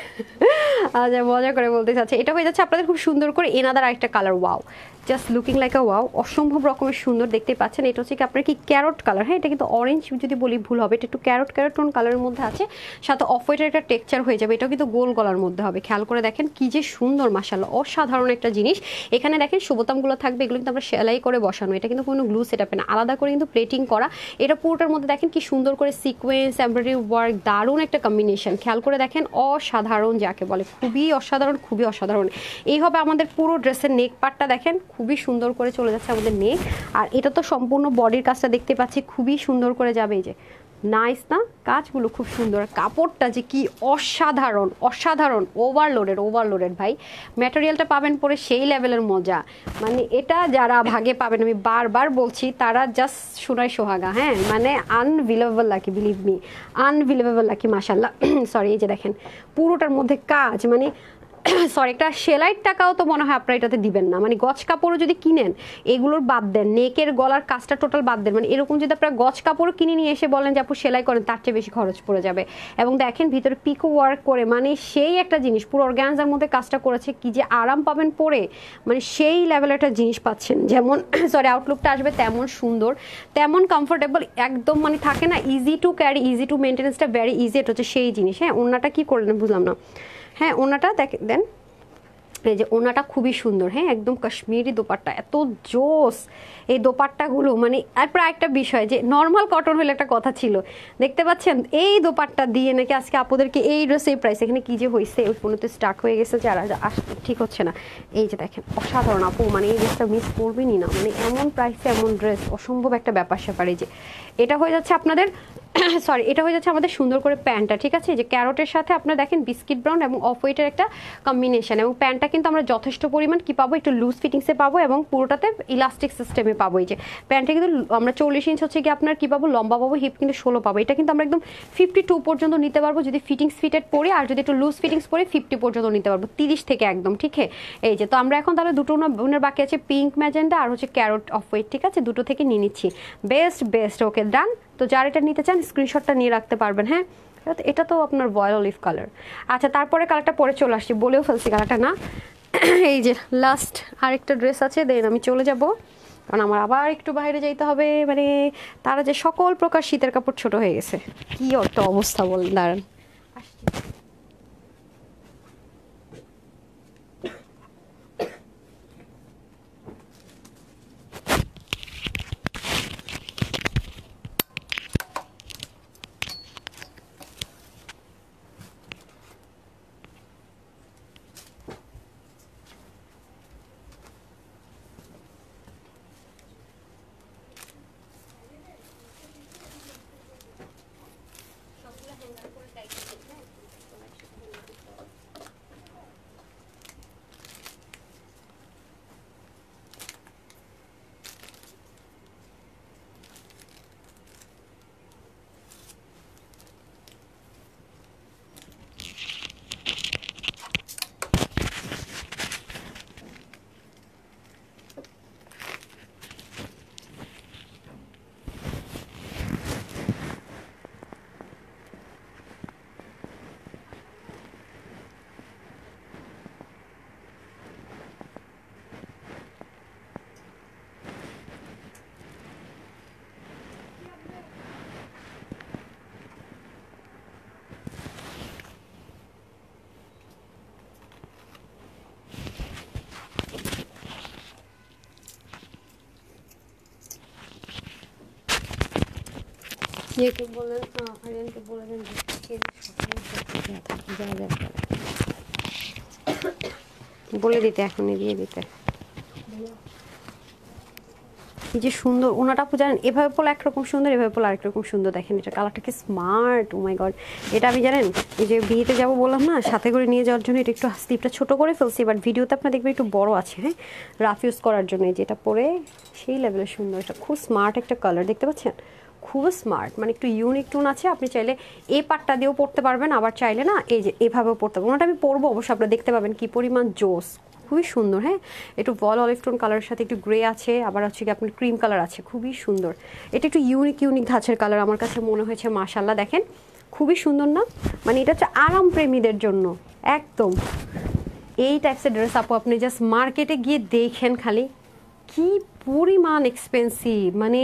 আচ্ছা, মজা করে বলতে চাচ্ছি, এটা হয়ে যাচ্ছে আপনাদের খুব সুন্দর করে এনাদার আরেকটা colour, wow, just looking like আ ওয়াও, অসম্ভব রকমের সুন্দর দেখতে পাচ্ছেন। এটা হচ্ছে কি আপনার কি ক্যারট কালার, হ্যাঁ এটা কিন্তু অরেঞ্জ যদি বলি ভুল হবে, এটা একটু ক্যারট টোন কালারের মধ্যে আছে, সাথে অফ হোয়াইটের একটা টেক্সচার হয়ে যাবে, এটাও কিন্তু গোল গলার মধ্যে হবে। খেয়াল করে দেখেন কি যে সুন্দর, মাশাআল্লাহ, অসাধারণ একটা জিনিস। এখানে দেখেন সুবোতামগুলো থাকবে, এগুলো কিন্তু আমরা সেলাই করে বসানো, এটা কিন্তু কোনো গ্লু সেটআপে না, আলাদা করে কিন্তু প্লেটিং করা। এটা পুরোটার মধ্যে দেখেন কি সুন্দর করে সিকোয়েন্স, এমব্রয়ডারি ওয়ার্ক, দারুণ একটা কম্বিনেশন। খেয়াল করে দেখেন, অসাধারণ যাকে বলে, খুবই অসাধারণ, খুবই অসাধারণ। এই হবে আমাদের পুরো ড্রেসের নেক পার্টটা, দেখেন খুবই সুন্দর করে চলে যাচ্ছে আমাদের নেক। আর এটা তো সম্পূর্ণ বডির কাজটা দেখতে পাচ্ছি, খুবই সুন্দর করে যাবে। এই যে নাইস না, কাজগুলো খুব সুন্দর, কাপড়টা যে কি অসাধারণ, অসাধারণ, ওভারলোডেড ভাই, ম্যাটেরিয়ালটা পাবেন পরে সেই লেভেলের মজা, মানে এটা যারা ভাগে পাবেন, আমি বারবার বলছি, তারা জাস্ট শোনায় সোহাগা। হ্যাঁ, মানে unbelievable lucky, believe me, unbelievable lucky, মাশাআল্লাহ। সরি, এই যে দেখেন পুরোটার মধ্যে কাজ, মানে সরি, একটা সেলাইয়ের টাকাও তো মনে হয় আপনারা এটাতে দিবেন না, মানে গজ কাপড়ও যদি কিনেন, এগুলোর বাদ দেন, নেকের গলার কাজটা টোটাল বাদ দেন, মানে এরকম যদি আপনারা গজ কাপড়ও কিনে নিয়ে এসে বলেন যে আপু সেলাই করেন, তার চেয়ে বেশি খরচ পড়ে যাবে। এবং দেখেন ভিতরে পিকো ওয়ার্ক করে, মানে সেই একটা জিনিস, পুরো অর্গানজার মধ্যে কাজটা করেছে, কি যে আরাম পাবেন পরে, মানে সেই লেভেলের একটা জিনিস পাচ্ছেন, যেমন সরি আউটলুকটা আসবে তেমন সুন্দর, তেমন কমফোর্টেবল, একদম মানে থাকে না easy to carry, easy to মেনটেন্যান্সটা ভেরি ইজি, এটা হচ্ছে সেই জিনিস। হ্যাঁ, ওনাটা কি করলেন বুঝলাম না। হ্যাঁ, ওনাটা দেন, এই যে ওনাটা খুবই সুন্দর, হ্যাঁ একদম কাশ্মীরি দোপাট্টা, এত জোস এই দোপাট্টাগুলো, মানে আর প্রায় একটা বিষয় যে নর্মাল কটন হলে একটা কথা ছিল, দেখতে পাচ্ছেন এই দোপাট্টা দিয়ে নাকি আজকে আপনাদেরকে এই ড্রেস এই প্রাইস, এখানে কি যে হয়েছে ওই পর্যন্ত স্টার্ট হয়ে গেছে, যারা ঠিক হচ্ছে না। এই যে দেখেন অসাধারণ আপু, মানে এই ড্রেসটা মিস করবেনই না, মানে এমন প্রাইসে এমন ড্রেস, অসম্ভব একটা ব্যাপার স্যাপার। এই যে এটা হয়ে যাচ্ছে আপনাদের সরি, এটা হয়ে যাচ্ছে আমাদের সুন্দর করে প্যান্টটা, ঠিক আছে, যে ক্যারটের সাথে আপনারা দেখেন বিস্কিট ব্রাউন এবং অফ হোয়াইটের একটা কম্বিনেশন, এবং প্যান্টটা কিন্তু আমরা যথেষ্ট পরিমাণ কি পাবো, একটু লুজ ফিটিংসে পাবো এবং পুরোটাতে ইলাস্টিক সিস্টেমে পাবো। এই যে প্যান্টটা কিন্তু আমরা 40 ইঞ্চ হচ্ছে কি আপনার কি পাবো, লম্বা পাবো, হিপ কিন্তু 16 পাবো, এটা কিন্তু আমরা একদম 52 পর্যন্ত নিতে পারবো যদি ফিটিংস ফিটেড পরে, আর যদি একটু লুজ ফিটিংস পরে 50 পর্যন্ত নিতে পারবো, 30 থেকে একদম, ঠিক আছে। এই যে তো আমরা এখন তাহলে দুটো বোনের বাকি আছে, পিঙ্ক ম্যাজেন্ডা আর হচ্ছে ক্যারট অফ হোয়াইট, ঠিক আছে, দুটো থেকে নিয়ে নিচ্ছি, বেস্ট ওকে ডান। তো যারা এটা নিতে চান স্ক্রিনশটটা নিয়ে রাখতে পারবেন। হ্যাঁ, এটা তো আপনার ভয়েল অলিভ কালার। আচ্ছা, তারপরে কালারটা পরে চলে আসছি, বলেও ফেলছি কালারটা না। এই যে লাস্ট আরেকটা ড্রেস আছে, দেন আমি চলে যাব, কারণ আমার আবার একটু বাইরে যাইতে হবে, মানে তারা যে সকল প্রকার শীতের কাপড় ছোট হয়ে গেছে, কি একটা অবস্থা বলেন, দাঁড়ান ইয়েকে বলেন, আরিয়ানকে বলে দেন বলে দিতে, এখনই দিয়ে দিতে। এই যে সুন্দর ওনাটা আপু জানেন এভাবে পরলে একরকম সুন্দর, এভাবে পরলে আরেক রকম সুন্দর। দেখেন এটা কালারটা কি স্মার্ট, ও মাই গড। এটা আমি জানেন এই যে বিয়েতে যাবো বললাম না, সাথে করে নিয়ে যাওয়ার জন্য এটা একটু স্লিপটা ছোট করে ফেলছি, বাট ভিডিওতে আপনার দেখবেন একটু বড় আছে, হ্যাঁ রাফ ইউজ করার জন্য। এই যে এটা পরে সেই লেভেলের সুন্দর, এটা খুব স্মার্ট একটা কালার, দেখতে পাচ্ছেন খুব স্মার্ট, মানে একটু ইউনিক টোন আছে। আপনি চাইলে এই পাটটা দিয়েও পরতে পারবেন, আবার চাইলে না এই যে এভাবেও পরতে পারবেন। ওনাটা আমি পরবো অবশ্যই, আপনারা দেখতে পাবেন কি পরিমাণ জোস, খুবই সুন্দর। হ্যাঁ একটু বল অলিভ টোন কালারের সাথে একটু গ্রে আছে, আবার হচ্ছে কি আপনার ক্রিম কালার আছে, খুবই সুন্দর। এটা একটু ইউনিক ইউনিক ধাঁচের কালার আমার কাছে মনে হয়েছে, মাশাল্লাহ দেখেন খুবই সুন্দর না? মানে এটা হচ্ছে আরাম প্রেমীদের জন্য একদম। এই টাইপসের ড্রেস আপু আপনি জাস্ট মার্কেটে গিয়ে দেখেন খালি কি পরিমাণ এক্সপেন্সিভ, মানে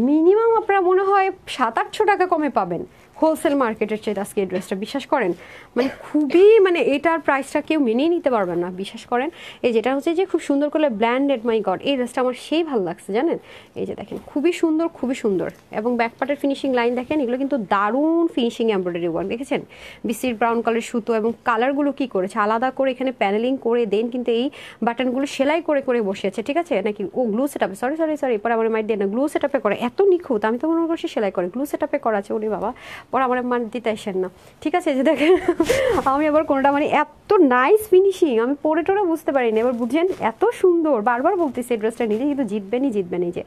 মিনিমাম আপনারা মনে হয় 700-800 টাকা কমে পাবেন হোলসেল মার্কেটের চেয়ে আজকে এই ড্রেসটা, বিশ্বাস করেন। মানে খুবই মানে এটার প্রাইসটা কেউ মেনেই নিতে পারবেন না, বিশ্বাস করেন। এই যেটা হচ্ছে যে খুব সুন্দর করে ব্ল্যান্ডেড, মাই গড এই ড্রেসটা আমার সেই ভালো লাগছে জানেন। এই যে দেখেন খুবই সুন্দর, খুবই সুন্দর। এবং ব্যাকপার্টের ফিনিশিং লাইন দেখেন, এগুলো কিন্তু দারুণ ফিনিশিং এমব্রয়ডারি ওয়ার্ক, দেখেছেন বিস্কিট ব্রাউন কালার সুতো, এবং কালারগুলো কি করেছে আলাদা করে এখানে প্যানেলিং করে দেন, কিন্তু এই বাটনগুলো সেলাই করে করে বসিয়েছে, ঠিক আছে নাকি ও গ্লু সেটআপে, সরি সরি সরি পরে আমার মাইট দিয়ে না, গ্লু সেটআপে করে, এত নিখুঁত, আমি তো মনে করছি সেলাই করে, গ্লু সেটআপে করা আছে। উনি বাবা পরে আমার মান দিতে আসেন না, ঠিক আছে। যে দেখেন আমি আবার কোনটা মানে এত নাইস ফিনিশিং, আমি পরে টোরে বুঝতে পারিনি, এবার বুঝছেন এত সুন্দর। বারবার বলতেছি এই ড্রেসটা নিজে কিন্তু জিতবেনই জিতবেন। এই যে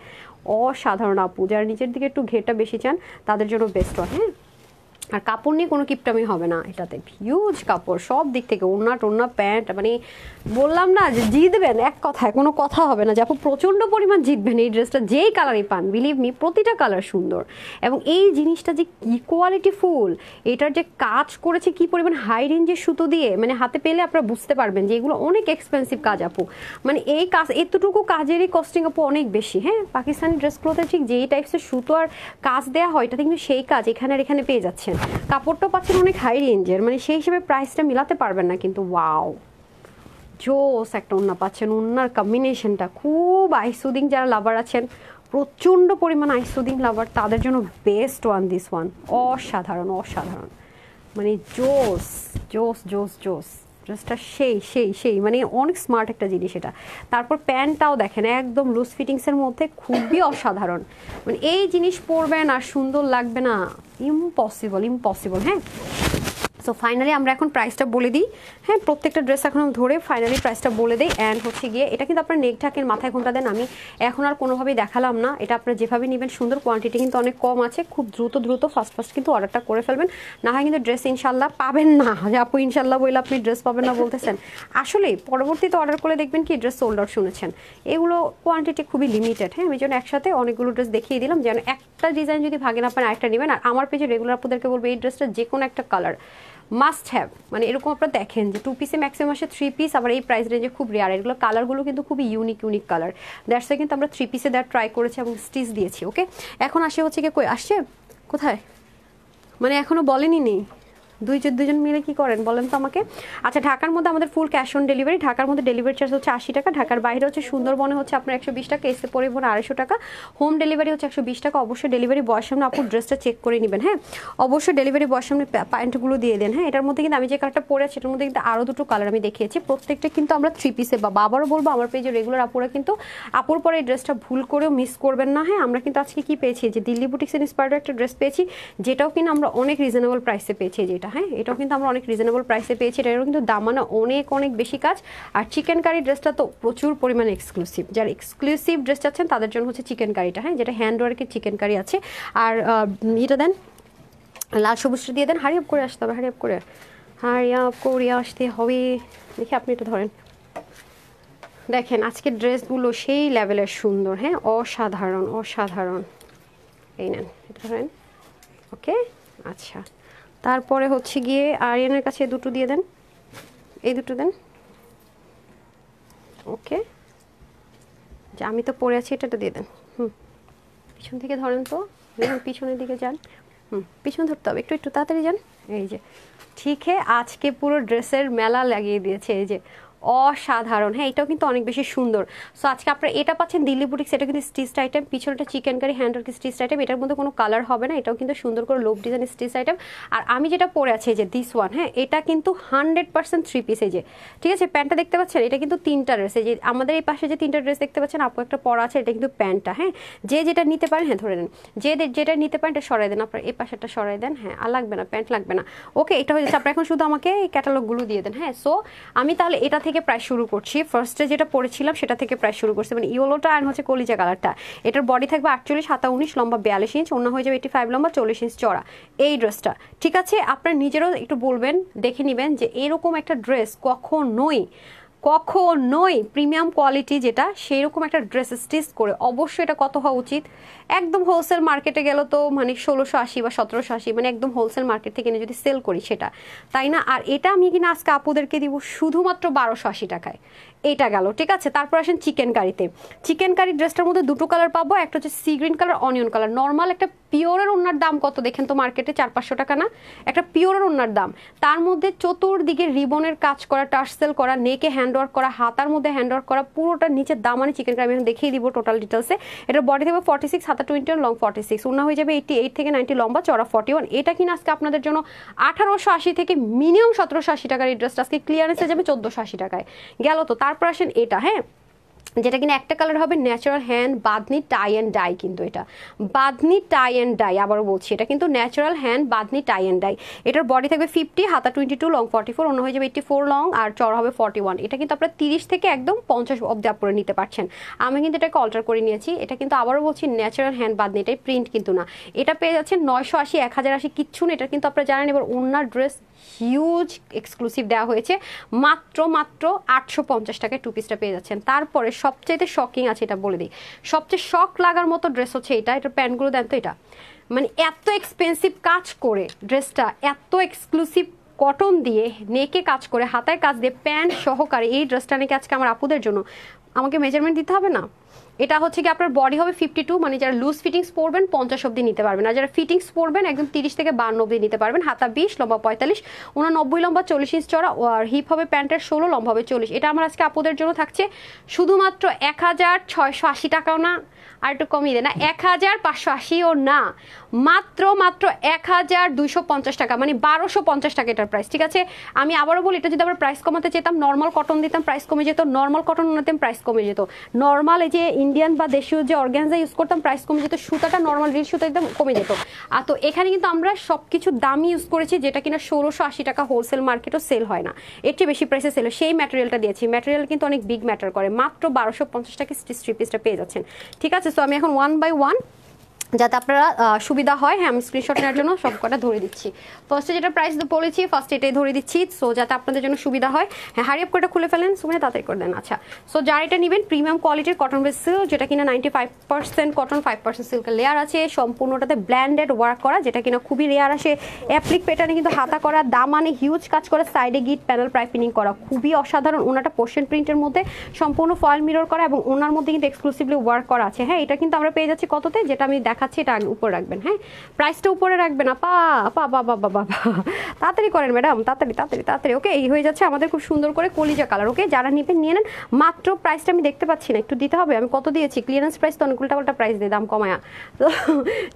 অসাধারণ আপু, যারা নিচের দিকে একটু ঘেরটা বেশি চান তাদের জন্য বেস্ট হয়। হ্যাঁ আর কাপড় নিয়ে কোনো কিপটামি হবে না, এটাতে হিউজ কাপড় সব দিক থেকে, ওড়না টোড়না প্যান্ট, মানে বললাম না যে জিতবেন, এক কথায় কোনো কথা হবে না যে আপু প্রচণ্ড পরিমাণ জিতবেন। এই ড্রেসটা যেই কালারই পান বিলিভ মি প্রতিটা কালার সুন্দর, এবং এই জিনিসটা যে কি কোয়ালিটি ফুল, এটার যে কাজ করেছে কি পরিমাণ হাই রেঞ্জের সুতো দিয়ে, মানে হাতে পেলে আপনারা বুঝতে পারবেন যে এগুলো অনেক এক্সপেন্সিভ কাজ আপু। মানে এই কাজ এতটুকু কাজেরই কস্টিং আপু অনেক বেশি। হ্যাঁ পাকিস্তানি ড্রেসগুলোতে ঠিক যেই টাইপসের সুতো আর কাজ দেওয়া হয়, এটাতে কিন্তু সেই কাজ এখানে আর এখানে পেয়ে যাচ্ছেন, কাপড়টাও পাচ্ছেন অনেক হাই রেঞ্জের, মানে সেই হিসেবে প্রাইসটা মিলাতে পারবেন না, কিন্তু ওয়াও জোস একটা ওড়না পাচ্ছেন। ওড়নার কম্বিনেশনটা খুব আইসুদিং, যারা লাভার আছেন প্রচণ্ড পরিমাণ আইসুদিং লাভার তাদের জন্য বেস্ট ওয়ান দিস ওয়ান, অসাধারণ অসাধারণ, মানে জোস জোস জোস জোস ড্রেসটা সেই সেই সেই মানে অনেক স্মার্ট একটা জিনিস এটা। তারপর প্যান্টটাও দেখেন একদম লুজ ফিটিংসের মধ্যে, খুবই অসাধারণ। মানে এই জিনিস পরবেন আর সুন্দর লাগবে না, ইম্পসিবল ইম্পসিবল। হ্যাঁ সো ফাইনালি আমরা এখন প্রাইসটা বলে দিই। হ্যাঁ প্রত্যেকটা ড্রেস এখন ধরে ফাইনালি প্রাইসটা বলে দিই। অ্যান্ড হচ্ছে গিয়ে এটা কিন্তু আপনার নেক ঢাকের মাথায় ঘোমটা দেন, আমি এখন আর কোনোভাবেই দেখালাম না, এটা আপনার যেভাবে নেবেন সুন্দর, কোয়ান্টিটি কিন্তু অনেক কম আছে, খুব দ্রুত দ্রুত ফার্স্ট ফার্স্ট কিন্তু অর্ডারটা করে ফেলবেন, না হয় কিন্তু ড্রেস ইনশাল্লাহ পাবেন না। যে আপু ইনশাল্লাহ বলে আপনি ড্রেস পাবেন না বলতেছেন, আসলে পরবর্তীতে অর্ডার করে দেখবেন কি ড্রেস সোল্ড আউট শুনেছেন, এগুলো কোয়ান্টিটি খুবই লিমিটেড। হ্যাঁ আমি যেন একসাথে অনেকগুলো ড্রেস দেখিয়ে দিলাম, যেন একটা ডিজাইন যদি ভাগে না পান আরেকটা নেবেন। আর আমার পেজে রেগুলার আপনাদেরকে বলবো এই ড্রেসটা যে কোনো একটা কালার মাস্ট হ্যাভ, মানে এরকম আপনারা দেখেন যে 2 পিসে ম্যাক্সিমাম আসে 3 পিস, আবার এই প্রাইস রেঞ্জে খুব রেয়ার, এগুলো কালারগুলো কিন্তু খুবই unique unique colour, that's why কিন্তু আমরা 3 পিসে দেওয়ার ট্রাই করেছি এবং স্টিচ দিয়েছি। ওকে এখন আসে হচ্ছে কি কই আসছে কোথায়, মানে এখনো বলেনি নেই, দুজন মিলে কি করেন বলেন তো আমাকে। আচ্ছা ঢাকার মধ্যে আমাদের ফুল ক্যাশ অন ডেলিভারি, ঢাকার মধ্যে ডেলিভারি চার্জ হচ্ছে 80 টাকা, ঢাকার বাইরে হচ্ছে সুন্দরবনে হচ্ছে আপনার 120 টাকা, এসে পরিবহন 250 টাকা, হোম ডেলিভারি হচ্ছে 120 টাকা। অবশ্যই ডেলিভারি বয়ের সামনে আপু ড্রেসটা চেক করে নেবেন। হ্যাঁ অবশ্যই ডেলিভারি বয়ের সামনে প্যান্টগুলো দিয়ে দেন। হ্যাঁ এটার মধ্যে কিন্তু আমি যে কালারটা পরে আছি এটার মধ্যে কিন্তু আরও দুটো কালার আমি দেখিয়েছি, প্রত্যেকটা কিন্তু আমরা 3 পিসে, বা আবারও বলবো আমার পেজে রেগুলার আপুরা কিন্তু আপুর পরে এই ড্রেসটা ভুল করেও মিস করবেন না। হ্যাঁ আমরা কিন্তু আজকে কি পেয়েছি, যে দিল্লি বুটিক্সের ইন্সপায়ার্ড একটা ড্রেস পেয়েছি, যেটাও কিন্তু আমরা অনেক রিজনেবল প্রাইসে পেয়েছি, যেটা হ্যাঁ এটাও কিন্তু আমরা অনেক রিজনেবল প্রাইসে পেয়েছি, এটারও কিন্তু দামানা অনেক অনেক বেশি কাজ। আর চিকেন কারি ড্রেসটা তো প্রচুর পরিমাণে এক্সক্লুসিভ, যারা এক্সক্লুসিভ ড্রেস চাচ্ছেন তাদের জন্য হচ্ছে চিকেন কারিটা, হ্যাঁ যেটা হ্যান্ড ওয়ার্কের চিকেন কারি আছে। আর এটা দেন লাল সবুজটা দিয়ে দেন, হারি আপ করে আসতে হবে, হারি আপ করে আসতে হবে। দেখি আপনি এটা ধরেন, দেখেন আজকের ড্রেসগুলো সেই লেভেলের সুন্দর, হ্যাঁ অসাধারণ অসাধারণ। এই নেন এটা ধরেন, ওকে আচ্ছা। তারপরে হচ্ছে গিয়ে আরিয়ানের কাছে দুটো দিয়ে দেন, এই দুটো দেন, ওকে যে আমি তো পরে আছি এটা দিয়ে দেন। পিছন থেকে ধরেন তো, পিছনের দিকে যান, পিছন ধরতে হবে, একটু একটু তাড়াতাড়ি যান। এই যে ঠিক আজকে পুরো ড্রেসের মেলা লাগিয়ে দিয়েছে, এই যে অসাধারণ। হ্যাঁ, এটাও কিন্তু অনেক বেশি সুন্দর। সো আজকে আপনারা এটা পাচ্ছেন দিল্লি বুটিক্স, এটা কিন্তু স্টিচড আইটেম, পিছনেটা chikankari, handwork stitched item, এটার মধ্যে কোনো কালার হবে না, এটাও কিন্তু সুন্দর করে লোভ ডিজাইন স্টিচ আইটেম। আর আমি যেটা পরে আছি যে দিস ওয়ান, হ্যাঁ, এটা কিন্তু 100% 3 পিস। এই যে ঠিক আছে, প্যান্টটা দেখতে পাচ্ছেন, এটা কিন্তু 3টা ড্রেস। এই যে আমাদের এই পাশে যে 3টা ড্রেস দেখতে পাচ্ছেন, আপু একটা পরা আছে, এটা কিন্তু প্যান্টটা। হ্যাঁ, যে যেটা নিতে পারেন, হ্যাঁ ধরে নেন, যে যেটা নিতে পারেন এটা সরাই দেন, আপনার এই পাশেরটা সরাই দেন। হ্যাঁ, আর লাগবে না, প্যান্ট লাগবে না। ওকে, এটা হয়ে যাচ্ছে। আপনার এখন শুধু আমাকে এই ক্যাটালগুলো দিয়ে দেন। হ্যাঁ, সো আমি তাহলে এটা থেকে প্রাইস শুরু করছি। ফার্স্টে যেটা পরেছিলাম সেটা থেকে প্রাইস শুরু করছি, মানে ইয়েলোটা আর হচ্ছে কলিজা কালারটা। এটার বডি থাকবে 48, হাতা 19, লম্বা 42 ইঞ্চ, ওড়না হয়ে যাবে 85, লম্বা 40 ইঞ্চ চড়া এই ড্রেসটা। ঠিক আছে, আপনার নিজেরও একটু বলবেন, দেখে নেবেন যে এরকম একটা ড্রেস কখনোই প্রিমিয়াম কোয়ালিটি যেটা, সেই রকম একটা ড্রেস স্টিচ করে অবশ্যই এটা কত হওয়া উচিত। একদম হোলসেল মার্কেটে গেল তো মানে 1680 বা 1780, মানে একদম হোলসেল মার্কেট থেকে এনে যদি সেল করি সেটা, তাই না? আর এটা আমি কিনা আজকে আপুদেরকে দিব শুধুমাত্র 1280 টাকায়। এটা গেল, ঠিক আছে। তারপর আসেন চিকেন কারিতে। চিকেন কারি ড্রেসটার মধ্যে দুটো কালার পাবো, একটা হচ্ছে sea green colour, onion colour. Normal একটা পিওরের ওড়নার দাম কত দেখেন তো মার্কেটে, 400-500 টাকা না একটা পিওরের ওড়নার দাম। তার মধ্যে চতুর্দিকে রিবনের কাজ করা, টার্সেল করা, নেকে হ্যান্ডওয়ার্ক করা, হাতার মধ্যে হ্যান্ডওয়ার্ক করা, পুরোটা নিচের দামানে চিকেন কারি। আমি এখন দেখিয়ে দিব টোটাল ডিটেলসে। এটার বডি থাকবে 46, হাতা 21, লং 46, ওড়না হয়ে যাবে 88 থেকে 90, লম্বা চড়া 41। এটা কিনা আজকে আপনাদের জন্য 1880 থেকে মিনিমাম 1780 টাকার এই ড্রেসটা আজকে ক্লিয়ারেন্সে যাবে 1480 টাকায়। গেল তো। তারপর আসেন এটা, হ্যাঁ, যেটা কিনা একটা কালার হবে natural hand bandhani tie and dye. কিন্তু এটা বাঁধনি টাই অ্যান্ড ডাই, আবারও বলছি, এটা কিন্তু natural hand bandhani tie and dye. এটার বডি থাকবে 50, হাতা 22, লং 44, অন্য হয়ে যাবে 84 লং, আর চড়া হবে 41। এটা কিন্তু আপনারা 30 থেকে একদম 50 অব্দি আপনারা নিতে পারছেন। আমি কিন্তু এটাকে অল্টার করে নিয়েছি। এটা কিন্তু আবারও বলছি ন্যাচারাল হ্যান্ড বাঁধনি, এটাই প্রিন্ট কিন্তু না। এটা পেয়ে যাচ্ছেন 980, 1080, কিচ্ছু না। এটা কিন্তু আপনারা জানেন। এবার ওনার ড্রেস হিউজ এক্সক্লুসিভ দেওয়া হয়েছে, মাত্র 850 টাকায় 2 পিসটা পেয়ে যাচ্ছেন। তারপরে সবচেয়ে শকিং আছে, এটা বলে দিই, সবচেয়ে শক লাগার মতো ড্রেস হচ্ছে এটা। এটার প্যান্টগুলো দেন তো, এটা মানে এত এক্সপেন্সিভ কাজ করে ড্রেসটা, এত এক্সক্লুসিভ কটন দিয়ে নেকে কাজ করে, হাতায় কাজ দিয়ে, প্যান্ট সহকারে এই ড্রেসটা নাকি আজকে আমার আপুদের জন্য আমাকে মেজারমেন্ট দিতে হবে না। এটা হচ্ছে কি আপনার বডি হবে 52, মানে যারা লুজ ফিটিংস পরবেন 50 অব্দি নিতে পারবেন, আর যারা ফিটিংস পরবেন একদম 30 থেকে 52 অব্দি নিতে পারবেন। হাতা 20, লম্বা 45, 89, লম্বা 40 ইঞ্চ চড়া, আর হিপ হবে প্যান্টের 16, লম্বা হবে 40। এটা আমার আজকে আপুদের জন্য থাকছে শুধুমাত্র 1680 টাকাও না, আর একটু কমিয়ে দেয় না, 1580ও না, মাত্র 1250 টাকা, মানে 1250 টাকা এটার প্রাইস। ঠিক আছে, আমি আবারও বলি, এটা যদি আবার প্রাইস কমাতে চেতাম, নর্মাল কটন দিতাম, প্রাইস কমে যেত, নর্মাল কটন নিতাম, প্রাইস কমে যেত, নর্মাল এই যে ইন্ডিয়ান বা দেশীয় যে অর্গানজা ইউজ করতাম, প্রাইস কমে যেত, সুতাটা নর্মাল রিল সুতা দিতাম, কমে যেত। আর তো এখানে কিন্তু আমরা সবকিছু দামি ইউজ করেছি, যেটা কিনা 1680 টাকা হোলসেল মার্কেটও সেল হয় না, এর চেয়ে বেশি প্রাইসে সেল হয়। সেই ম্যাটেরিয়ালটা দিয়েছি, ম্যাটেরিয়াল কিন্তু অনেক বিগ ম্যাটার করে। মাত্র 1250 টাকা স্টিচ 3 পিসটা পেয়ে যাচ্ছেন। ঠিক আছে, সো আমি এখন 1 বাই 1 যাতে আপনারা সুবিধা হয়, হ্যাঁ, আমি স্ক্রিনশট নেওয়ার জন্য সব কটা ধরে দিচ্ছি। ফার্স্টে যেটা প্রাইস বলেছি, ফার্স্টে এটাই ধরে দিচ্ছি, সো যাতে আপনাদের জন্য সুবিধা হয়। হ্যাঁ, হারি আপ করে খুলে ফেলেন, সুমনে তাড়াতাড়ি করে দেন। আচ্ছা, সো যারা এটা নেবেন, প্রিমিয়াম কোয়ালিটির কটন বেস সিল্ক, যেটা কিনা 95% কটন, 5% সিল্কের লেয়ার আছে, সম্পূর্ণটাতে ব্ল্যান্ডেড ওয়ার্ক করা, যেটা কিনা খুবই রেয়ার আসে। অ্যাপ্লিক প্যাটার্নে কিন্তু হাতা করা, দামানে হিউজ কাজ করা, সাইডে গিট প্যানেল পাইপিনিং করা, খুবই অসাধারণ। ওনাটা পোর্শন প্রিন্টের মধ্যে সম্পূর্ণ ফয়েল মিরর করা, এবং ওনার মধ্যে কিন্তু এক্সক্লুসিভলি ওয়ার্ক করা আছে। হ্যাঁ, এটা কিন্তু আমরা পেয়ে যাচ্ছি কততে, যেটা আমি দেখাচ্ছি এটা উপর রাখবেন। হ্যাঁ, প্রাইসটা উপরে রাখবেন। তাড়াতাড়ি করেন ম্যাডাম, তাড়াতাড়ি। ওকে, এই হয়ে যাচ্ছে আমাদের খুব সুন্দর করে কলিজা কালার। ওকে, যারা নিবেন নিয়ে নেন। মাত্র প্রাইসটা আমি দেখতে পাচ্ছি না, একটু দিতে হবে। আমি কত দিয়েছি ক্লিয়ারেন্স প্রাইস, তো অনেক উল্টা প্রাইস দিয়ে দাম কমায়া, তো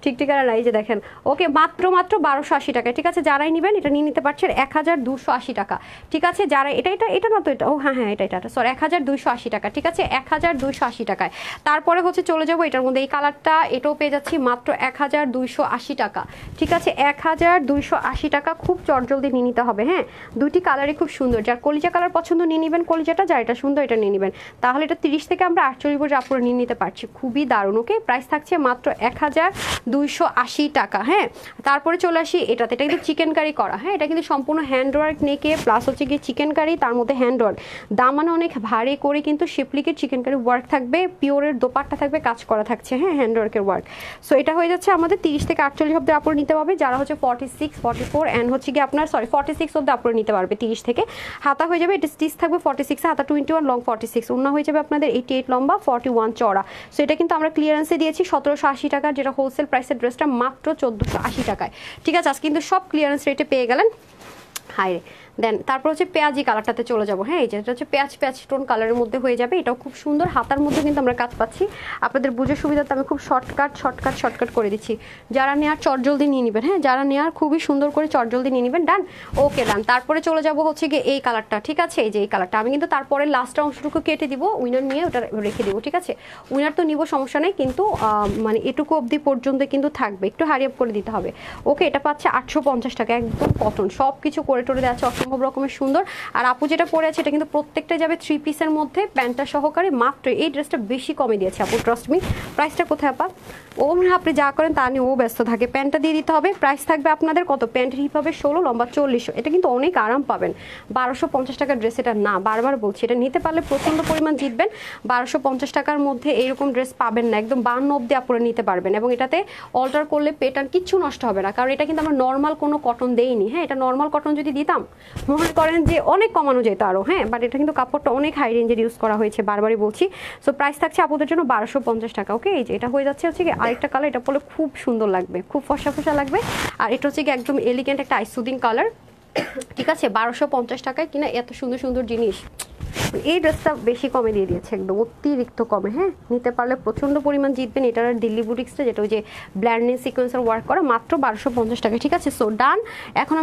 ঠিক আর নাই যে দেখেন। ওকে, মাত্র 1280 টাকা। ঠিক আছে, যারাই নিবেন এটা নিয়ে নিতে পারছেন 1280 টাকা। ঠিক আছে, যারা এটা না তো, এটা ও হ্যাঁ এটা সরি 1280 টাকা। ঠিক আছে, 1280 টাকায়। তারপরে হচ্ছে চলে যাবো এটার মধ্যে, এই কালারটা, এটাও পেয়ে যাচ্ছি মাত্র 1280 টাকা। ঠিক আছে, 1280 টাকা। খুব চটজলদি নিয়ে নিতে হবে। হ্যাঁ, দুটি কালারই খুব সুন্দর, যার কলিজা কালার পছন্দ নিয়ে নেবেন কলিজাটা, যার এটা সুন্দর এটা নিয়ে নেবেন। তাহলে এটা 30 থেকে আমরা 48 পর্যন্ত আপুরে নিয়ে নিতে পারছি, খুবই দারুণ। ওকে, প্রাইস থাকছে মাত্র 1280 টাকা। হ্যাঁ, তারপরে চলে আসি এটাতে, এটা কিন্তু চিকেন কারি করা। হ্যাঁ, এটা কিন্তু সম্পূর্ণ হ্যান্ডওয়ার্ক নেকে, প্লাস হচ্ছে গিয়ে চিকেন কারি, তার মধ্যে হ্যান্ডওয়ার্ক, দামানে অনেক ভারী করে কিন্তু শিপলিকের চিকেন কারি ওয়ার্ক থাকবে, পিওরের দোপাট্টা থাকবে, কাজ করা থাকছে। হ্যাঁ, হ্যান্ডওয়ার্কের ওয়ার্ক। সো এটা হয়ে যাচ্ছে আমাদের 30 থেকে 48 অব্দি আপুরে নিতে পারবে, যারা হচ্ছে 46, 44 অ্যান্ড হচ্ছে কি আপনার 46 অব্দি আপুরে নিতে পারবে 30 থেকে। হাতা হয়ে যাবে, এটা স্টিচ থাকবে 46, হাতা 21, লং 46, ওড়না হয়ে যাবে আপনাদের 88, লম্বা 41 চড়া। সো এটা কিন্তু আমরা ক্লিয়ারেন্সে দিয়েছি 1780 টাকার, যেটা হোলসেল প্রাইসের ড্রেসটা মাত্র 1480 টাকায়। ঠিক আছে, আজ কিন্তু সব ক্লিয়ারেন্স রেটে পেয়ে গেলেন। হাই রে, দেন তারপর হচ্ছে পেঁয়াজি কালারটাতে চলে যাবো। হ্যাঁ, এই যে এটা হচ্ছে পেঁয়াজ পেঁয়াজ টোন কালারের মধ্যে হয়ে যাবে। এটাও খুব সুন্দর, হাতার মধ্যে কিন্তু আমরা কাজ পাচ্ছি। আপনাদের বুঝে সুবিধাতে আমি খুব শর্টকাট করে দিচ্ছি। যারা নেওয়ার চটজলদি নিয়ে নেবেন। হ্যাঁ, যারা নেওয়ার খুবই সুন্দর করে চটজলদি নিয়ে নেবেন। ডান, ওকে ডান। তারপরে চলে যাব হচ্ছে গিয়ে এই কালারটা, ঠিক আছে? এই যে এই কালারটা আমি কিন্তু তারপরে লাস্ট অংশটুকু কেটে দিব, উইনার নিয়ে ওটা রেখে দিব, ঠিক আছে? উইনার তো নিব, সমস্যা নেই, কিন্তু মানে এটুকু অবধি পর্যন্ত কিন্তু থাকবে, একটু হারি আপ করে দিতে হবে। ওকে, এটা পাচ্ছে 850 টাকা, একদম কটন, সব কিছু করে টোরে দেওয়া আছে, অসম্ভব রকমের সুন্দর। আর আপু যেটা পরে আছে এটা কিন্তু প্রত্যেকটাই যাবে 3 পিসের মধ্যে, প্যান্টটা সহকারে। মাত্র এই ড্রেসটা বেশি কমে দিয়েছে আপু, ট্রাস্ট মি। প্রাইসটা কোথায় আপা? ও মানে আপনি যা করেন তা নিয়ে ও ব্যস্ত থাকে। প্যান্টটা দিয়ে দিতে হবে। প্রাইস থাকবে আপনাদের কত? প্যান্টের হিপ হবে 16, লম্বা 40। এটা কিন্তু অনেক আরাম পাবেন। 1250 টাকার ড্রেস এটা না, বারবার বলছি, এটা নিতে পারলে প্রচন্ড পরিমাণ জিতবেন। 1250 টাকার মধ্যে এইরকম ড্রেস পাবেন না, একদম 52 অব্দি আপনারা নিতে পারবেন। এবং এটাতে অল্টার করলে প্যাটার্ন কিচ্ছু নষ্ট হবে না, কারণ এটা কিন্তু আমরা নর্মাল কোনো কটন দেইনি। হ্যাঁ, এটা নর্মাল কটন যদি দিতাম মনে করেন যে অনেক কমানো যেত আরও। হ্যাঁ, বাট এটা কিন্তু কাপড়টা অনেক হাই রেঞ্জের ইউজ করা হয়েছে, বারবারই বলছি। সো প্রাইস থাকছে আপনাদের জন্য 1250 টাকা। ওকে, এই যে এটা হয়ে যাচ্ছে হচ্ছে কি আরেকটা কালার, এটা পরে খুব সুন্দর লাগবে, খুব ফসা ফসা লাগবে। আর এটা হচ্ছে কি একদম এলিগেন্ট একটা আইসুদিং কালার, ঠিক আছে? 1250 টাকায় কিনা এত সুন্দর সুন্দর জিনিস। এই ড্রেসটা বেশি কমে দিয়ে দিয়েছে, একদম অতিরিক্ত কমে। হ্যাঁ, নিতে পারলে প্রচন্ড পরিমাণ জিতবেন। এটার দিল্লি বুটিক্সটা, যেটা ওই যে ব্ল্যান্ডিং সিকোয়েন্সের ওয়ার্ক করা, মাত্র 1250 টাকা, ঠিক আছে? সো ডান। এখন